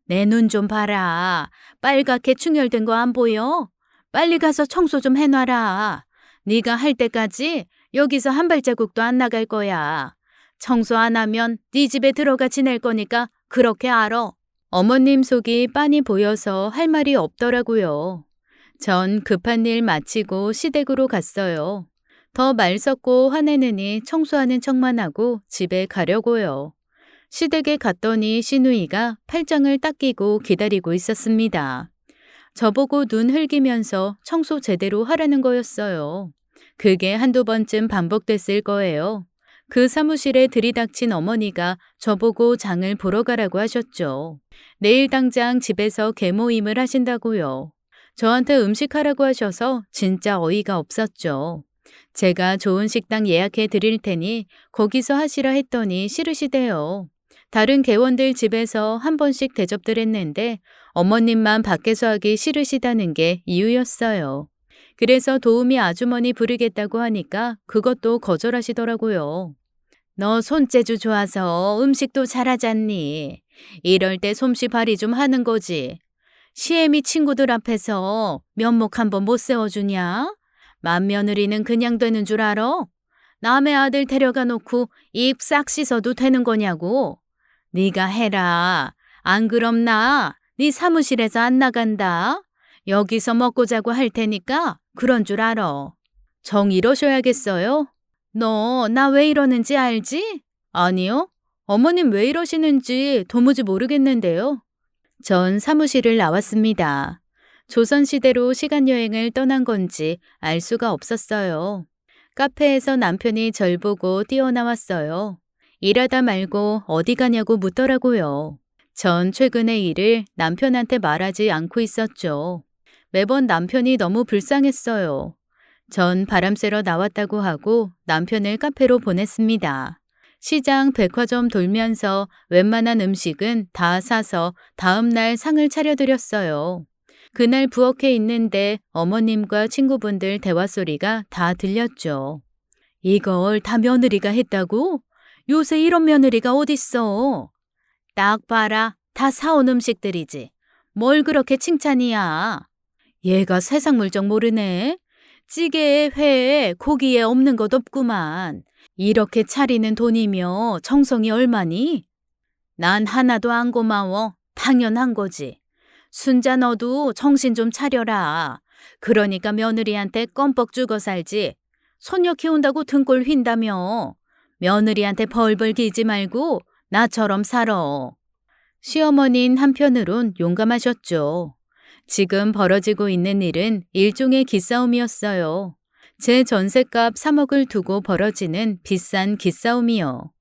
내 눈 좀 봐라. 빨갛게 충혈된 거 안 보여? 빨리 가서 청소 좀 해놔라. 네가 할 때까지 여기서 한 발자국도 안 나갈 거야. 청소 안 하면 네 집에 들어가 지낼 거니까 그렇게 알아. 어머님 속이 빤히 보여서 할 말이 없더라고요. 전 급한 일 마치고 시댁으로 갔어요. 더 말 섞고 화내느니 청소하는 척만 하고 집에 가려고요. 시댁에 갔더니 시누이가 팔짱을 딱 끼고 기다리고 있었습니다. 저보고 눈 흘기면서 청소 제대로 하라는 거였어요. 그게 한두 번쯤 반복됐을 거예요. 그 사무실에 들이닥친 어머니가 저보고 장을 보러 가라고 하셨죠. 내일 당장 집에서 개모임을 하신다고요. 저한테 음식하라고 하셔서 진짜 어이가 없었죠. 제가 좋은 식당 예약해 드릴 테니 거기서 하시라 했더니 싫으시대요. 다른 개원들 집에서 한 번씩 대접들 했는데 어머님만 밖에서 하기 싫으시다는 게 이유였어요. 그래서 도우미 아주머니 부르겠다고 하니까 그것도 거절하시더라고요. 너 손재주 좋아서 음식도 잘하잖니. 이럴 때 솜씨 발휘 좀 하는 거지. 시애미 친구들 앞에서 면목 한번 못 세워주냐? 맏며느리는 그냥 되는 줄 알아? 남의 아들 데려가 놓고 입 싹 씻어도 되는 거냐고. 네가 해라. 안 그럼 나 네 사무실에서 안 나간다. 여기서 먹고 자고 할 테니까 그런 줄 알아. 정 이러셔야겠어요? 너 나 왜 이러는지 알지? 아니요. 어머님 왜 이러시는지 도무지 모르겠는데요. 전 사무실을 나왔습니다. 조선시대로 시간여행을 떠난 건지 알 수가 없었어요. 카페에서 남편이 절 보고 뛰어나왔어요. 일하다 말고 어디 가냐고 묻더라고요. 전 최근의 일을 남편한테 말하지 않고 있었죠. 매번 남편이 너무 불쌍했어요. 전 바람 쐬러 나왔다고 하고 남편을 카페로 보냈습니다. 시장, 백화점 돌면서 웬만한 음식은 다 사서 다음날 상을 차려드렸어요. 그날 부엌에 있는데 어머님과 친구분들 대화 소리가 다 들렸죠. 이걸 다 며느리가 했다고? 요새 이런 며느리가 어딨어? 딱 봐라. 다 사온 음식들이지. 뭘 그렇게 칭찬이야. 얘가 세상 물정 모르네. 찌개에 회에 고기에 없는 것 없구만. 이렇게 차리는 돈이며 정성이 얼마니? 난 하나도 안 고마워. 당연한 거지. 순자 너도 정신 좀 차려라. 그러니까 며느리한테 껌뻑 죽어 살지. 손녀 키운다고 등골 휜다며. 며느리한테 벌벌 기지 말고 나처럼 살아. 시어머니는 한편으론 용감하셨죠. 지금 벌어지고 있는 일은 일종의 기싸움이었어요. 제 전셋값 3억을 두고 벌어지는 비싼 기싸움이요.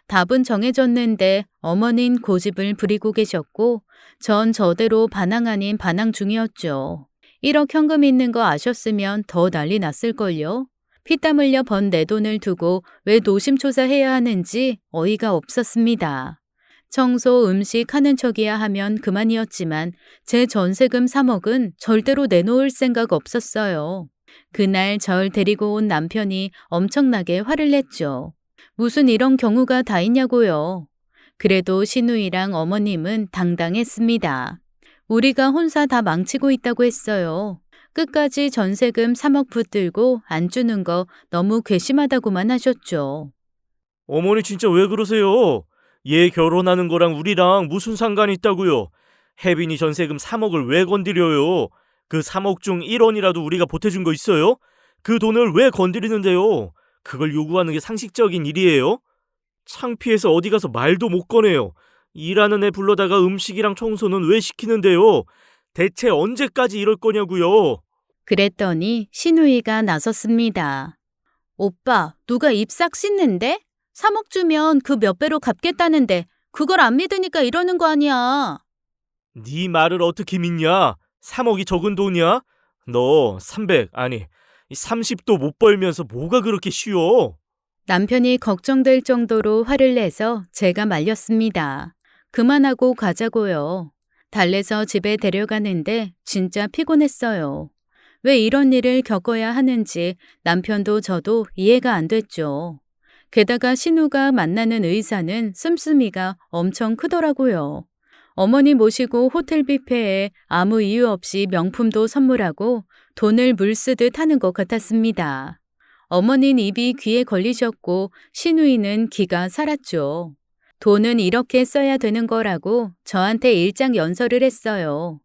답은 정해졌는데 어머니는 고집을 부리고 계셨고 전 저대로 반항 아닌 반항 중이었죠. 1억 현금 있는 거 아셨으면 더 난리 났을걸요. 피땀 흘려 번 내 돈을 두고 왜 노심초사해야 하는지 어이가 없었습니다. 청소, 음식 하는 척이야 하면 그만이었지만 제 전세금 3억은 절대로 내놓을 생각 없었어요. 그날 절 데리고 온 남편이 엄청나게 화를 냈죠. 무슨 이런 경우가 다 있냐고요. 그래도 시누이랑 어머님은 당당했습니다. 우리가 혼사 다 망치고 있다고 했어요. 끝까지 전세금 3억 붙들고 안 주는 거 너무 괘씸하다고만 하셨죠. 어머니 진짜 왜 그러세요? 얘 결혼하는 거랑 우리랑 무슨 상관이 있다고요? 혜빈이 전세금 3억을 왜 건드려요? 그 3억 중 1원이라도 우리가 보태준 거 있어요? 그 돈을 왜 건드리는데요? 그걸 요구하는 게 상식적인 일이에요? 창피해서 어디 가서 말도 못 꺼내요. 일하는 애 불러다가 음식이랑 청소는 왜 시키는데요? 대체 언제까지 이럴 거냐고요? 그랬더니 시누이가 나섰습니다. 오빠, 누가 입 싹 씻는데? 3억 주면 그 몇 배로 갚겠다는데 그걸 안 믿으니까 이러는 거 아니야. 네 말을 어떻게 믿냐? 3억이 적은 돈이야? 너 300, 아니 30도 못 벌면서 뭐가 그렇게 쉬워? 남편이 걱정될 정도로 화를 내서 제가 말렸습니다. 그만하고 가자고요. 달래서 집에 데려가는데 진짜 피곤했어요. 왜 이런 일을 겪어야 하는지 남편도 저도 이해가 안 됐죠. 게다가 신우가 만나는 의사는 씀씀이가 엄청 크더라고요. 어머니 모시고 호텔 뷔페에 아무 이유 없이 명품도 선물하고 돈을 물쓰듯 하는 것 같았습니다. 어머니는 입이 귀에 걸리셨고 신우이는 기가 살았죠. 돈은 이렇게 써야 되는 거라고 저한테 일장연설을 했어요.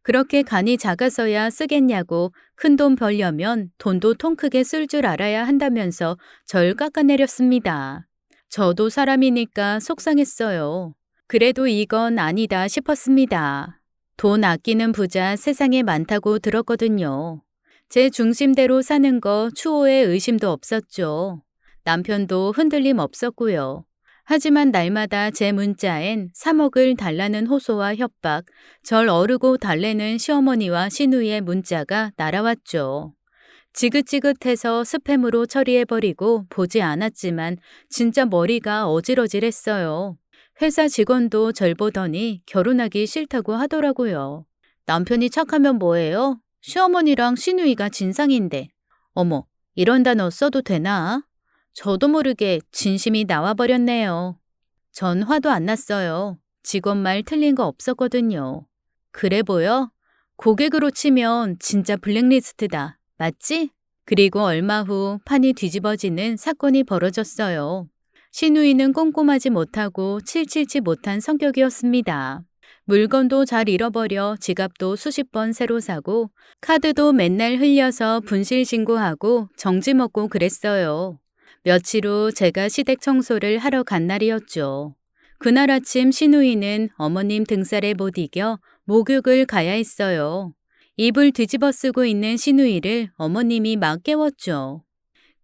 그렇게 간이 작아서야 쓰겠냐고 큰돈 벌려면 돈도 통 크게 쓸 줄 알아야 한다면서 절 깎아내렸습니다. 저도 사람이니까 속상했어요. 그래도 이건 아니다 싶었습니다. 돈 아끼는 부자 세상에 많다고 들었거든요. 제 중심대로 사는 거 추호의 의심도 없었죠. 남편도 흔들림 없었고요. 하지만 날마다 제 문자엔 3억을 달라는 호소와 협박, 절 어르고 달래는 시어머니와 시누이의 문자가 날아왔죠. 지긋지긋해서 스팸으로 처리해버리고 보지 않았지만 진짜 머리가 어질어질했어요. 회사 직원도 절 보더니 결혼하기 싫다고 하더라고요. 남편이 착하면 뭐예요? 시어머니랑 시누이가 진상인데. 어머, 이런 단어 써도 되나? 저도 모르게 진심이 나와버렸네요. 전 화도 안 났어요. 직원 말 틀린 거 없었거든요. 그래 보여? 고객으로 치면 진짜 블랙리스트다. 맞지? 그리고 얼마 후 판이 뒤집어지는 사건이 벌어졌어요. 시누이는 꼼꼼하지 못하고 칠칠치 못한 성격이었습니다. 물건도 잘 잃어버려 지갑도 수십 번 새로 사고 카드도 맨날 흘려서 분실 신고하고 정지 먹고 그랬어요. 며칠 후 제가 시댁 청소를 하러 간 날이었죠. 그날 아침 시누이는 어머님 등살에 못 이겨 목욕을 가야 했어요. 입을 뒤집어 쓰고 있는 시누이를 어머님이 막 깨웠죠.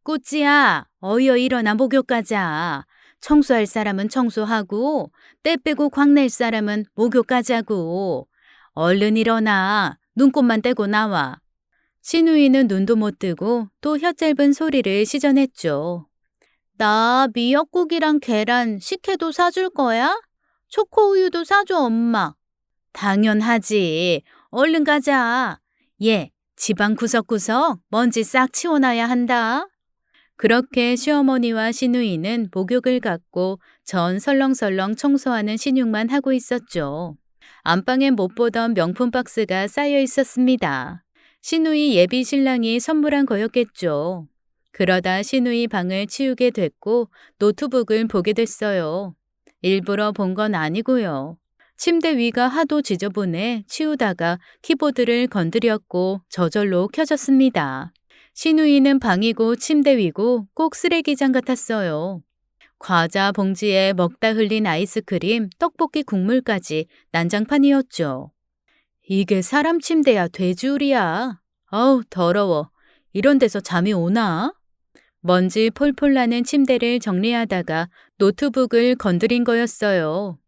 꼬찌야, 어여 일어나 목욕 가자. 청소할 사람은 청소하고 때 빼고 광낼 사람은 목욕 가자고. 얼른 일어나. 눈곱만 떼고 나와. 시누이는 눈도 못 뜨고 또 혀 짧은 소리를 시전했죠. 나 미역국이랑 계란 식혜도 사줄 거야? 초코우유도 사줘 엄마. 당연하지. 얼른 가자. 얘, 집안 구석구석 먼지 싹 치워놔야 한다. 그렇게 시어머니와 시누이는 목욕을 갔고 전 설렁설렁 청소하는 신용만 하고 있었죠. 안방엔 못 보던 명품 박스가 쌓여 있었습니다. 시누이 예비 신랑이 선물한 거였겠죠. 그러다 시누이 방을 치우게 됐고 노트북을 보게 됐어요. 일부러 본 건 아니고요. 침대 위가 하도 지저분해 치우다가 키보드를 건드렸고 저절로 켜졌습니다. 시누이는 방이고 침대 위고 꼭 쓰레기장 같았어요. 과자 봉지에 먹다 흘린 아이스크림, 떡볶이 국물까지 난장판이었죠. 이게 사람 침대야 돼지우리야. 어우 더러워. 이런 데서 잠이 오나? 먼지 폴폴 나는 침대를 정리하다가 노트북을 건드린 거였어요.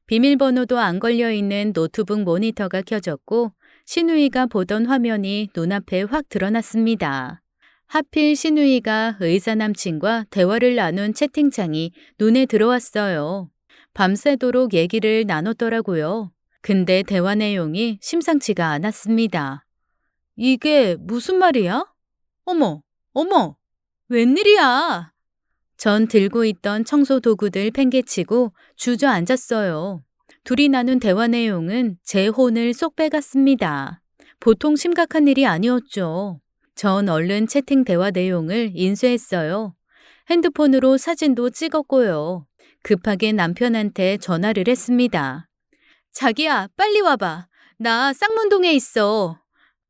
비밀번호도 안 걸려있는 노트북 모니터가 켜졌고 시누이가 보던 화면이 눈앞에 확 드러났습니다. 하필 시누이가 의사 남친과 대화를 나눈 채팅창이 눈에 들어왔어요. 밤새도록 얘기를 나눴더라고요. 근데 대화 내용이 심상치가 않았습니다. 이게 무슨 말이야? 어머, 어머, 웬일이야? 전 들고 있던 청소 도구들 팽개치고 주저앉았어요. 둘이 나눈 대화 내용은 제 혼을 쏙 빼갔습니다. 보통 심각한 일이 아니었죠. 전 얼른 채팅 대화 내용을 인쇄했어요. 핸드폰으로 사진도 찍었고요. 급하게 남편한테 전화를 했습니다. 자기야, 빨리 와봐. 나 쌍문동에 있어.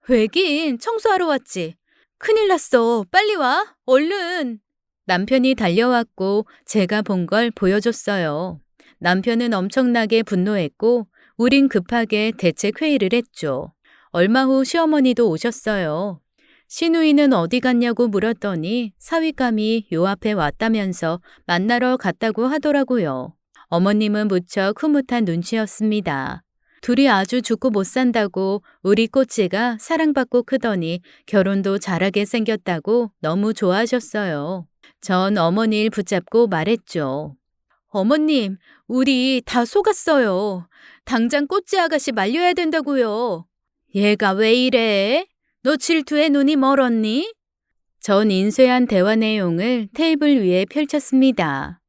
왜긴 청소하러 왔지. 큰일 났어. 빨리 와. 얼른. 남편이 달려왔고 제가 본 걸 보여줬어요. 남편은 엄청나게 분노했고 우린 급하게 대책 회의를 했죠. 얼마 후 시어머니도 오셨어요. 시누이는 어디 갔냐고 물었더니 사윗감이 요 앞에 왔다면서 만나러 갔다고 하더라고요. 어머님은 무척 흐뭇한 눈치였습니다. 둘이 아주 죽고 못 산다고 우리 꼬치가 사랑받고 크더니 결혼도 잘하게 생겼다고 너무 좋아하셨어요. 전 어머니를 붙잡고 말했죠. 어머님, 우리 다 속았어요. 당장 꼬치 아가씨 말려야 된다고요. 얘가 왜 이래? 너 질투에 눈이 멀었니? 전 인쇄한 대화 내용을 테이블 위에 펼쳤습니다.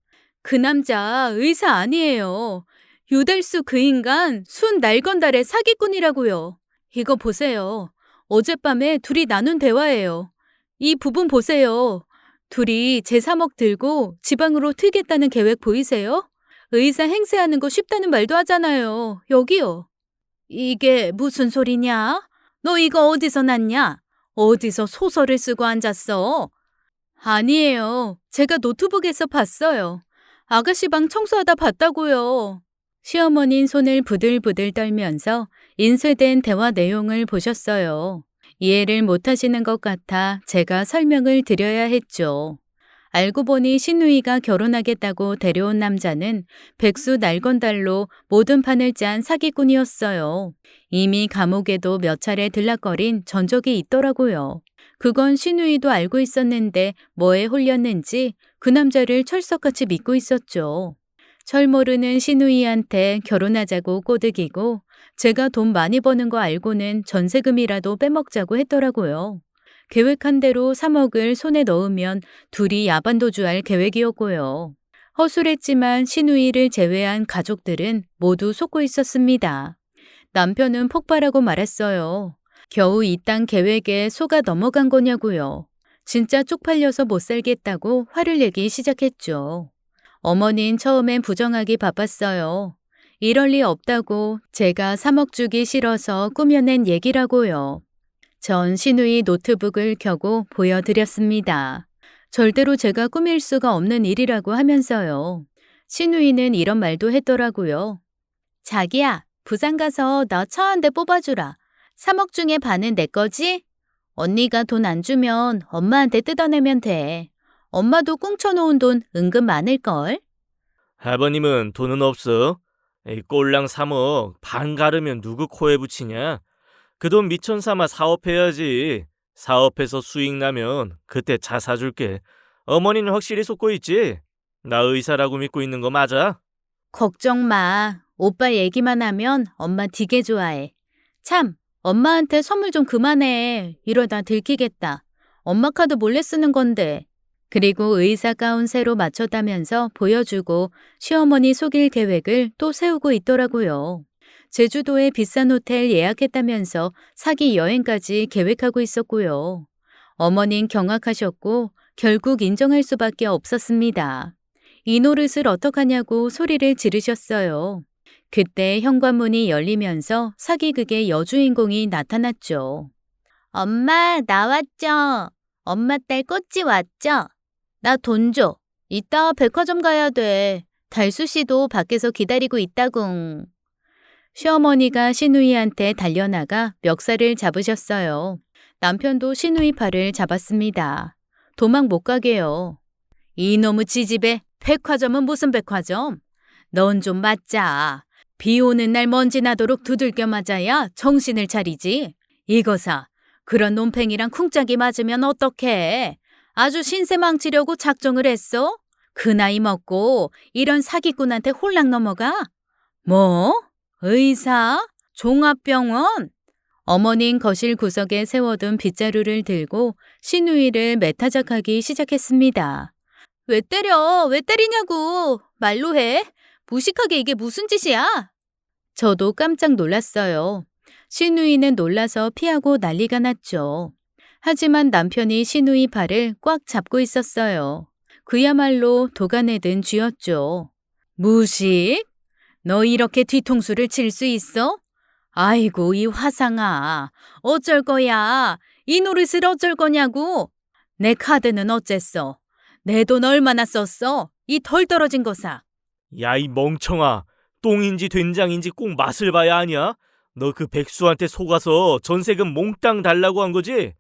그 남자 의사 아니에요. 유달수 그 인간 순 날건달의 사기꾼이라고요. 이거 보세요. 어젯밤에 둘이 나눈 대화예요. 이 부분 보세요. 둘이 제 3억 들고 지방으로 튀겠다는 계획 보이세요? 의사 행세하는 거 쉽다는 말도 하잖아요. 여기요. 이게 무슨 소리냐? 너 이거 어디서 났냐? 어디서 소설을 쓰고 앉았어? 아니에요. 제가 노트북에서 봤어요. 아가씨 방 청소하다 봤다고요. 시어머니는 손을 부들부들 떨면서 인쇄된 대화 내용을 보셨어요. 이해를 못하시는 것 같아 제가 설명을 드려야 했죠. 알고 보니 시누이가 결혼하겠다고 데려온 남자는 백수 날건달로 모든 판을 짠 사기꾼이었어요. 이미 감옥에도 몇 차례 들락거린 전적이 있더라고요. 그건 시누이도 알고 있었는데 뭐에 홀렸는지 그 남자를 철석같이 믿고 있었죠. 철 모르는 시누이한테 결혼하자고 꼬드기고 제가 돈 많이 버는 거 알고는 전세금이라도 빼먹자고 했더라고요. 계획한 대로 3억을 손에 넣으면 둘이 야반도주할 계획이었고요. 허술했지만 시누이를 제외한 가족들은 모두 속고 있었습니다. 남편은 폭발하고 말했어요. 겨우 이 땅 계획에 속아 넘어간 거냐고요. 진짜 쪽팔려서 못 살겠다고 화를 내기 시작했죠. 어머닌 처음엔 부정하기 바빴어요. 이럴 리 없다고 제가 3억 주기 싫어서 꾸며낸 얘기라고요. 전 시누이 노트북을 켜고 보여드렸습니다. 절대로 제가 꾸밀 수가 없는 일이라고 하면서요. 시누이는 이런 말도 했더라고요. 자기야, 부산 가서 나 차 한 대 뽑아주라. 3억 중에 반은 내 거지? 언니가 돈 안 주면 엄마한테 뜯어내면 돼. 엄마도 꽁쳐놓은 돈 은근 많을걸? 아버님은 돈은 없어. 이 꼴랑 3억 반 가르면 누구 코에 붙이냐? 그 돈 미천 삼아 사업해야지. 사업해서 수익 나면 그때 차 사줄게. 어머니는 확실히 속고 있지? 나 의사라고 믿고 있는 거 맞아? 걱정 마. 오빠 얘기만 하면 엄마 되게 좋아해. 참, 엄마한테 선물 좀 그만해. 이러다 들키겠다. 엄마 카드 몰래 쓰는 건데. 그리고 의사 가운 새로 맞췄다면서 보여주고 시어머니 속일 계획을 또 세우고 있더라고요. 제주도에 비싼 호텔 예약했다면서 사기 여행까지 계획하고 있었고요. 어머닌 경악하셨고 결국 인정할 수밖에 없었습니다. 이 노릇을 어떡하냐고 소리를 지르셨어요. 그때 현관문이 열리면서 사기극의 여주인공이 나타났죠. 엄마, 나왔죠? 엄마 딸 꼬치 왔죠? 나 돈 줘. 이따 백화점 가야 돼. 달수 씨도 밖에서 기다리고 있다궁. 시어머니가 시누이한테 달려나가 멱살을 잡으셨어요. 남편도 시누이 팔을 잡았습니다. 도망 못 가게요. 이놈의 지집애, 백화점은 무슨 백화점? 넌 좀 맞자. 비 오는 날 먼지 나도록 두들겨 맞아야 정신을 차리지. 이거사, 그런 논팽이랑 쿵짝이 맞으면 어떡해? 아주 신세 망치려고 작정을 했어? 그 나이 먹고 이런 사기꾼한테 홀랑 넘어가? 뭐? 의사? 종합병원? 어머닌 거실 구석에 세워둔 빗자루를 들고 시누이를 매타작하기 시작했습니다. 왜 때려? 왜 때리냐고. 말로 해. 무식하게 이게 무슨 짓이야? 저도 깜짝 놀랐어요. 시누이는 놀라서 피하고 난리가 났죠. 하지만 남편이 시누이 팔을 꽉 잡고 있었어요. 그야말로 도가내든 쥐였죠. 무식? 너 이렇게 뒤통수를 칠 수 있어? 아이고 이 화상아. 어쩔 거야. 이 노릇을 어쩔 거냐고. 내 카드는 어쨌어. 내 돈 얼마나 썼어? 이 덜 떨어진 거사. 야, 이 멍청아. 똥인지 된장인지 꼭 맛을 봐야 하냐? 너 그 백수한테 속아서 전세금 몽땅 달라고 한 거지?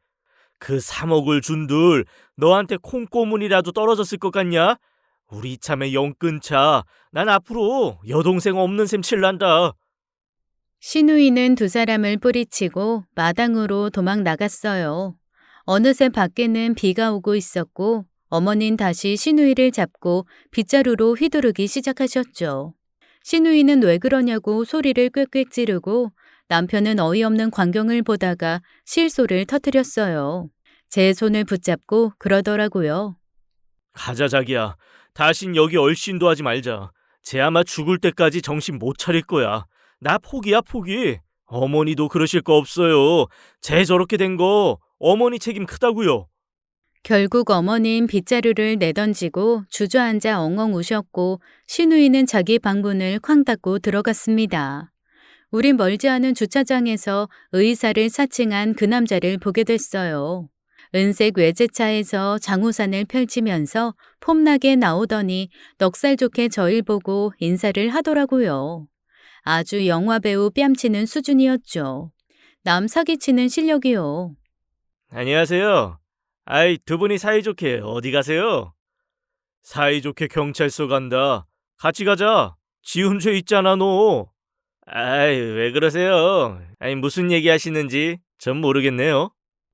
그 3억을 준들 너한테 콩고문이라도 떨어졌을 것 같냐? 우리 이참에 영 끊자. 난 앞으로 여동생 없는 셈 칠란다. 신우이는 두 사람을 뿌리치고 마당으로 도망 나갔어요. 어느새 밖에는 비가 오고 있었고 어머니는 다시 신우이를 잡고 빗자루로 휘두르기 시작하셨죠. 신우이는 왜 그러냐고 소리를 꽥꽥 지르고 남편은 어이없는 광경을 보다가 실소를 터뜨렸어요. 제 손을 붙잡고 그러더라고요. 가자 자기야. 다신 여기 얼씬도 하지 말자. 쟤 아마 죽을 때까지 정신 못 차릴 거야. 나 포기야 포기. 어머니도 그러실 거 없어요. 쟤 저렇게 된 거 어머니 책임 크다고요. 결국 어머니는 빗자루를 내던지고 주저앉아 엉엉 우셨고 신우이는 자기 방문을 쾅 닫고 들어갔습니다. 우린 멀지 않은 주차장에서 의사를 사칭한 그 남자를 보게 됐어요. 은색 외제차에서 장우산을 펼치면서 폼나게 나오더니 넉살 좋게 저일 보고 인사를 하더라고요. 아주 영화배우 뺨치는 수준이었죠. 남 사기치는 실력이요. 안녕하세요. 아이, 두 분이 사이좋게 어디 가세요? 사이좋게 경찰서 간다. 같이 가자. 지은 죄 있잖아, 너. 아이, 왜 그러세요? 아니, 무슨 얘기 하시는지 전 모르겠네요.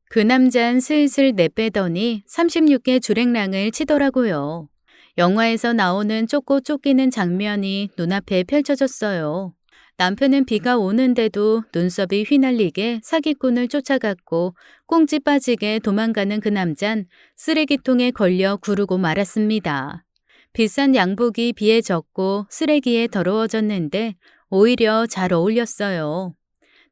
그 남잔 슬슬 내빼더니 36개 주랭랑을 치더라고요. 영화에서 나오는 쫓고 쫓기는 장면이 눈앞에 펼쳐졌어요. 남편은 비가 오는데도 눈썹이 휘날리게 사기꾼을 쫓아갔고 꽁지 빠지게 도망가는 그 남잔 쓰레기통에 걸려 구르고 말았습니다. 비싼 양복이 비에 젖고 쓰레기에 더러워졌는데 오히려 잘 어울렸어요.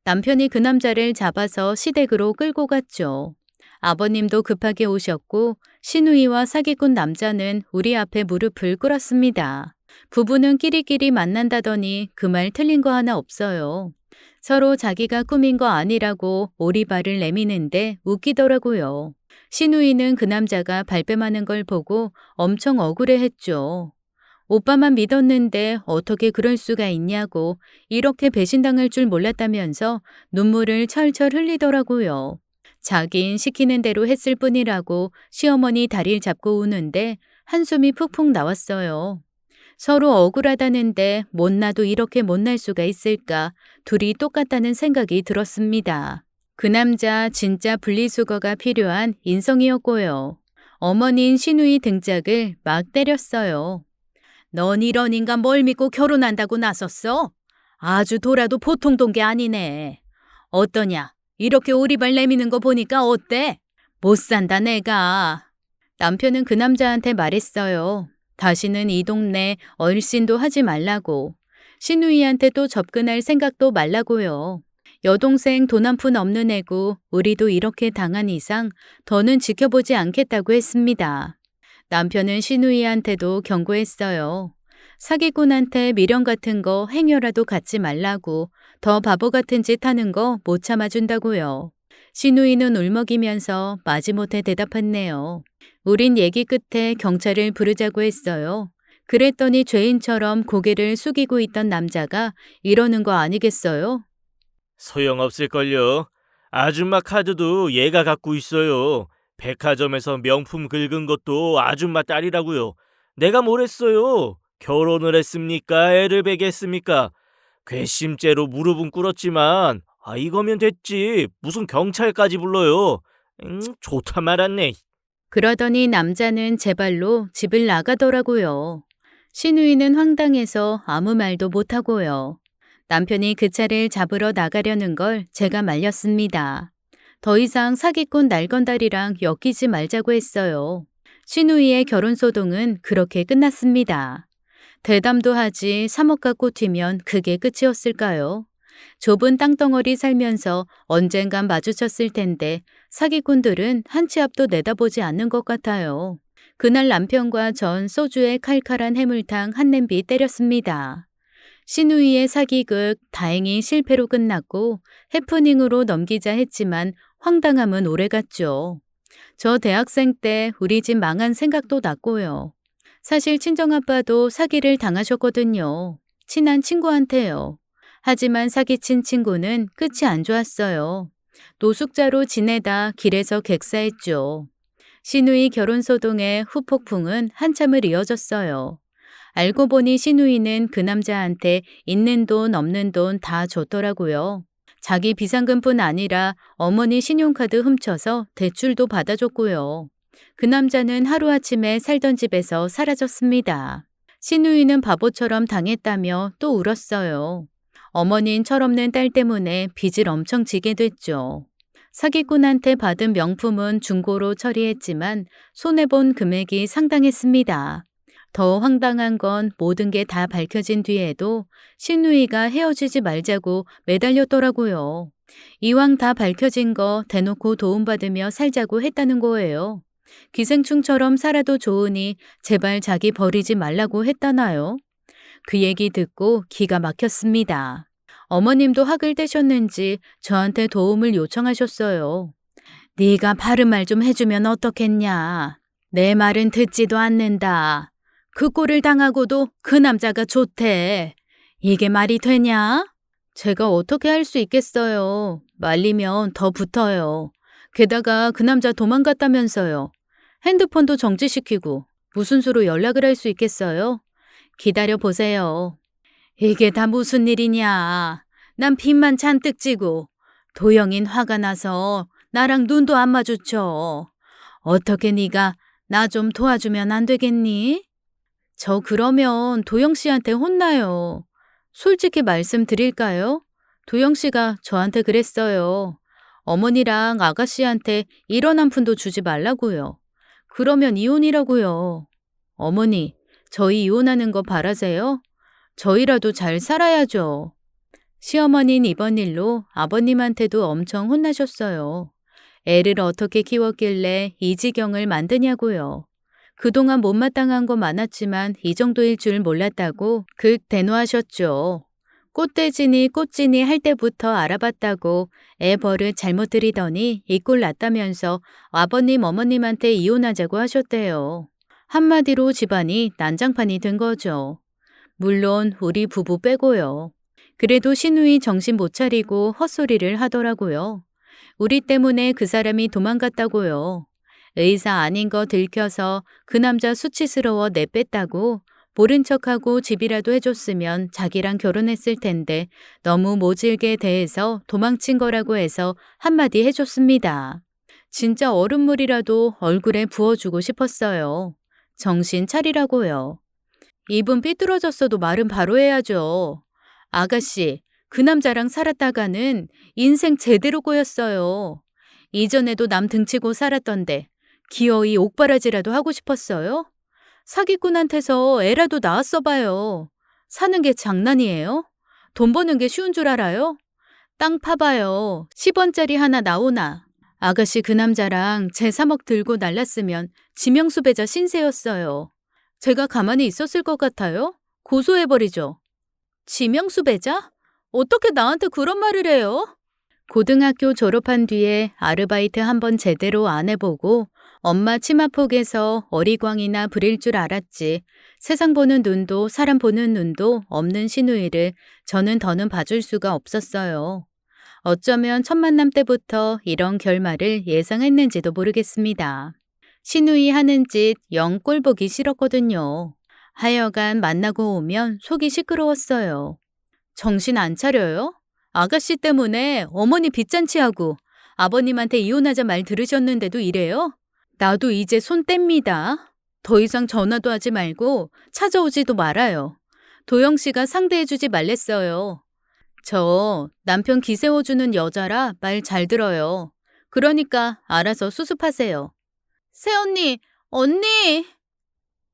남편이 그 남자를 잡아서 시댁으로 끌고 갔죠. 아버님도 급하게 오셨고 신우이와 사기꾼 남자는 우리 앞에 무릎을 꿇었습니다. 부부는 끼리끼리 만난다더니 그 말 틀린 거 하나 없어요. 서로 자기가 꾸민 거 아니라고 오리발을 내미는데 웃기더라고요. 신우이는 그 남자가 발뺌하는 걸 보고 엄청 억울해했죠. 오빠만 믿었는데 어떻게 그럴 수가 있냐고 이렇게 배신당할 줄 몰랐다면서 눈물을 철철 흘리더라고요. 자긴 시키는 대로 했을 뿐이라고 시어머니 다리를 잡고 우는데 한숨이 푹푹 나왔어요. 서로 억울하다는데 못나도 이렇게 못날 수가 있을까 둘이 똑같다는 생각이 들었습니다. 그 남자 진짜 분리수거가 필요한 인성이었고요. 어머니인 신우이 등짝을 막 때렸어요. 넌 이런 인간 뭘 믿고 결혼한다고 나섰어? 아주 돌아도 보통 돈 게 아니네. 어떠냐? 이렇게 오리발 내미는 거 보니까 어때? 못 산다 내가. 남편은 그 남자한테 말했어요. 다시는 이 동네 얼씬도 하지 말라고. 신우이한테 또 접근할 생각도 말라고요. 여동생 돈 한 푼 없는 애고 우리도 이렇게 당한 이상 더는 지켜보지 않겠다고 했습니다. 남편은 신우이한테도 경고했어요. 사기꾼한테 미련 같은 거 행여라도 갖지 말라고 더 바보 같은 짓 하는 거 못 참아준다고요. 신우이는 울먹이면서 마지못해 대답했네요. 우린 얘기 끝에 경찰을 부르자고 했어요. 그랬더니 죄인처럼 고개를 숙이고 있던 남자가 이러는 거 아니겠어요? 소용없을걸요. 아줌마 카드도 얘가 갖고 있어요. 백화점에서 명품 긁은 것도 아줌마 딸이라고요. 내가 뭘 했어요? 결혼을 했습니까? 애를 베겠습니까? 괘씸죄로 무릎은 꿇었지만 이거면 됐지. 무슨 경찰까지 불러요. 좋다 말았네. 그러더니 남자는 제 발로 집을 나가더라고요. 신우이는 황당해서 아무 말도 못하고요. 남편이 그 차를 잡으러 나가려는 걸 제가 말렸습니다. 더 이상 사기꾼 날건달이랑 엮이지 말자고 했어요. 신우이의 결혼 소동은 그렇게 끝났습니다. 대담도 하지 3억 갖고 튀면 그게 끝이었을까요? 좁은 땅덩어리 살면서 언젠간 마주쳤을 텐데 사기꾼들은 한 치 앞도 내다보지 않는 것 같아요. 그날 남편과 전 소주에 칼칼한 해물탕 한 냄비 때렸습니다. 신우이의 사기극 다행히 실패로 끝났고 해프닝으로 넘기자 했지만 황당함은 오래갔죠. 저 대학생 때 우리 집 망한 생각도 났고요. 사실 친정아빠도 사기를 당하셨거든요. 친한 친구한테요. 하지만 사기친 친구는 끝이 안 좋았어요. 노숙자로 지내다 길에서 객사했죠. 시누이 결혼 소동의 후폭풍은 한참을 이어졌어요. 알고 보니 시누이는 그 남자한테 있는 돈 없는 돈 다 줬더라고요. 자기 비상금뿐 아니라 어머니 신용카드 훔쳐서 대출도 받아줬고요. 그 남자는 하루아침에 살던 집에서 사라졌습니다. 시누이는 바보처럼 당했다며 또 울었어요. 어머닌 철없는 딸 때문에 빚을 엄청 지게 됐죠. 사기꾼한테 받은 명품은 중고로 처리했지만 손해본 금액이 상당했습니다. 더 황당한 건 모든 게 다 밝혀진 뒤에도 시누이가 헤어지지 말자고 매달렸더라고요. 이왕 다 밝혀진 거 대놓고 도움받으며 살자고 했다는 거예요. 기생충처럼 살아도 좋으니 제발 자기 버리지 말라고 했다나요? 그 얘기 듣고 기가 막혔습니다. 어머님도 학을 떼셨는지 저한테 도움을 요청하셨어요. 네가 바른 말 좀 해주면 어떻겠냐. 내 말은 듣지도 않는다. 그 꼴을 당하고도 그 남자가 좋대. 이게 말이 되냐? 제가 어떻게 할 수 있겠어요. 말리면 더 붙어요. 게다가 그 남자 도망갔다면서요. 핸드폰도 정지시키고 무슨 수로 연락을 할 수 있겠어요? 기다려 보세요. 이게 다 무슨 일이냐. 난 빚만 잔뜩 지고 도영인 화가 나서 나랑 눈도 안 마주쳐. 어떻게 네가 나 좀 도와주면 안 되겠니? 저 그러면 도영 씨한테 혼나요. 솔직히 말씀드릴까요? 도영 씨가 저한테 그랬어요. 어머니랑 아가씨한테 1원 한 푼도 주지 말라고요. 그러면 이혼이라고요. 어머니, 저희 이혼하는 거 바라세요? 저희라도 잘 살아야죠. 시어머니는 이번 일로 아버님한테도 엄청 혼나셨어요. 애를 어떻게 키웠길래 이 지경을 만드냐고요. 그동안 못마땅한 거 많았지만 이 정도일 줄 몰랐다고 극 대노하셨죠. 꽃대지니 꽃지니 할 때부터 알아봤다고 애 버릇 잘못 들이더니 이 꼴 났다면서 아버님 어머님한테 이혼하자고 하셨대요. 한마디로 집안이 난장판이 된 거죠. 물론 우리 부부 빼고요. 그래도 시누이 정신 못 차리고 헛소리를 하더라고요. 우리 때문에 그 사람이 도망갔다고요. 의사 아닌 거 들켜서 그 남자 수치스러워 내뺐다고 모른 척하고 집이라도 해줬으면 자기랑 결혼했을 텐데 너무 모질게 대해서 도망친 거라고 해서 한마디 해줬습니다. 진짜 얼음물이라도 얼굴에 부어주고 싶었어요. 정신 차리라고요. 입은 삐뚤어졌어도 말은 바로 해야죠. 아가씨, 그 남자랑 살았다가는 인생 제대로 꼬였어요. 이전에도 남 등치고 살았던데 기어이 옥바라지라도 하고 싶었어요? 사기꾼한테서 애라도 낳았어 봐요. 사는 게 장난이에요? 돈 버는 게 쉬운 줄 알아요? 땅 파봐요. 10원짜리 하나 나오나. 아가씨 그 남자랑 제 3억 들고 날랐으면 지명수배자 신세였어요. 제가 가만히 있었을 것 같아요? 고소해버리죠. 지명수배자? 어떻게 나한테 그런 말을 해요? 고등학교 졸업한 뒤에 아르바이트 한번 제대로 안 해보고 엄마 치마폭에서 어리광이나 부릴 줄 알았지. 세상 보는 눈도 사람 보는 눈도 없는 시누이를 저는 더는 봐줄 수가 없었어요. 어쩌면 첫 만남 때부터 이런 결말을 예상했는지도 모르겠습니다. 시누이 하는 짓 영 꼴 보기 싫었거든요. 하여간 만나고 오면 속이 시끄러웠어요. 정신 안 차려요? 아가씨 때문에 어머니 빚잔치하고 아버님한테 이혼하자 말 들으셨는데도 이래요? 나도 이제 손 뗍니다. 더 이상 전화도 하지 말고 찾아오지도 말아요. 도영 씨가 상대해주지 말랬어요. 저 남편 기세워주는 여자라 말 잘 들어요. 그러니까 알아서 수습하세요. 새언니, 언니!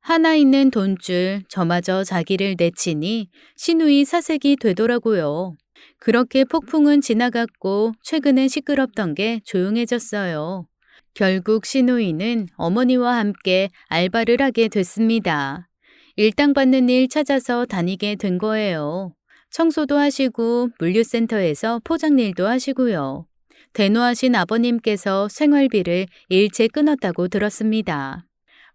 하나 있는 돈줄 저마저 자기를 내치니 시누이 사색이 되더라고요. 그렇게 폭풍은 지나갔고 최근엔 시끄럽던 게 조용해졌어요. 결국 시누이는 어머니와 함께 알바를 하게 됐습니다. 일당 받는 일 찾아서 다니게 된 거예요. 청소도 하시고 물류센터에서 포장 일도 하시고요. 대노하신 아버님께서 생활비를 일체 끊었다고 들었습니다.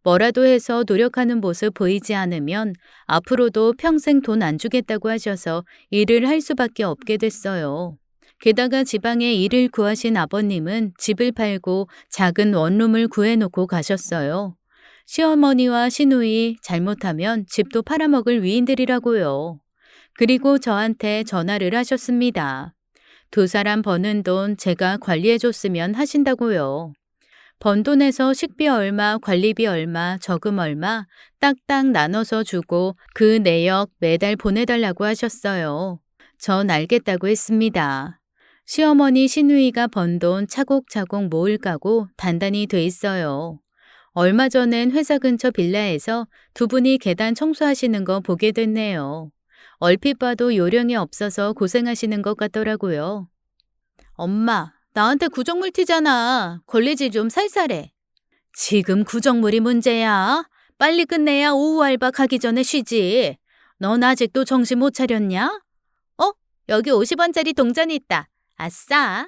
뭐라도 해서 노력하는 모습 보이지 않으면 앞으로도 평생 돈 안 주겠다고 하셔서 일을 할 수밖에 없게 됐어요. 게다가 지방에 일을 구하신 아버님은 집을 팔고 작은 원룸을 구해놓고 가셨어요. 시어머니와 시누이 잘못하면 집도 팔아먹을 위인들이라고요. 그리고 저한테 전화를 하셨습니다. 두 사람 버는 돈 제가 관리해줬으면 하신다고요. 번 돈에서 식비 얼마, 관리비 얼마, 저금 얼마 딱딱 나눠서 주고 그 내역 매달 보내달라고 하셨어요. 전 알겠다고 했습니다. 시어머니 시누이가 번 돈 차곡차곡 모을 까고 단단히 돼 있어요. 얼마 전엔 회사 근처 빌라에서 두 분이 계단 청소하시는 거 보게 됐네요. 얼핏 봐도 요령이 없어서 고생하시는 것 같더라고요. 엄마, 나한테 구정물 튀잖아. 걸레질 좀 살살해. 지금 구정물이 문제야. 빨리 끝내야 오후 알바 가기 전에 쉬지. 넌 아직도 정신 못 차렸냐? 여기 50원짜리 동전이 있다. 아싸.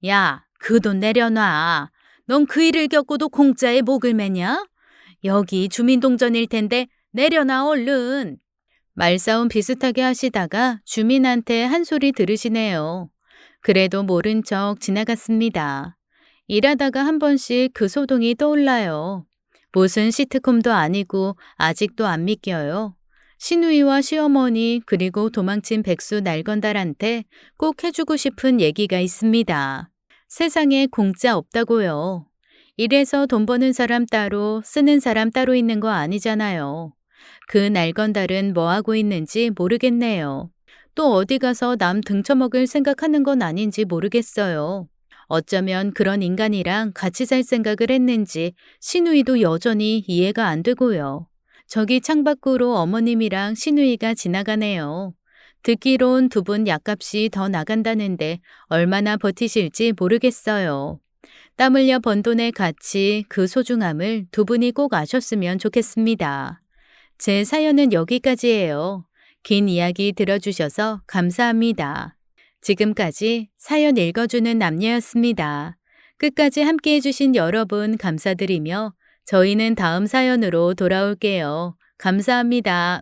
야, 그 돈 내려놔. 넌 그 일을 겪고도 공짜에 목을 매냐? 여기 주민동전일 텐데 내려놔 얼른. 말싸움 비슷하게 하시다가 주민한테 한 소리 들으시네요. 그래도 모른 척 지나갔습니다. 일하다가 한 번씩 그 소동이 떠올라요. 무슨 시트콤도 아니고 아직도 안 믿겨요. 시누이와 시어머니 그리고 도망친 백수 날건달한테 꼭 해주고 싶은 얘기가 있습니다. 세상에 공짜 없다고요. 이래서 돈 버는 사람 따로 쓰는 사람 따로 있는 거 아니잖아요. 그 날건달은 뭐 하고 있는지 모르겠네요. 또 어디 가서 남 등쳐먹을 생각하는 건 아닌지 모르겠어요. 어쩌면 그런 인간이랑 같이 살 생각을 했는지 시누이도 여전히 이해가 안 되고요. 저기 창밖으로 어머님이랑 시누이가 지나가네요. 듣기론 두 분 약값이 더 나간다는데 얼마나 버티실지 모르겠어요. 땀 흘려 번 돈의 가치, 그 소중함을 두 분이 꼭 아셨으면 좋겠습니다. 제 사연은 여기까지예요. 긴 이야기 들어주셔서 감사합니다. 지금까지 사연 읽어주는 남녀였습니다. 끝까지 함께 해주신 여러분 감사드리며 저희는 다음 사연으로 돌아올게요. 감사합니다.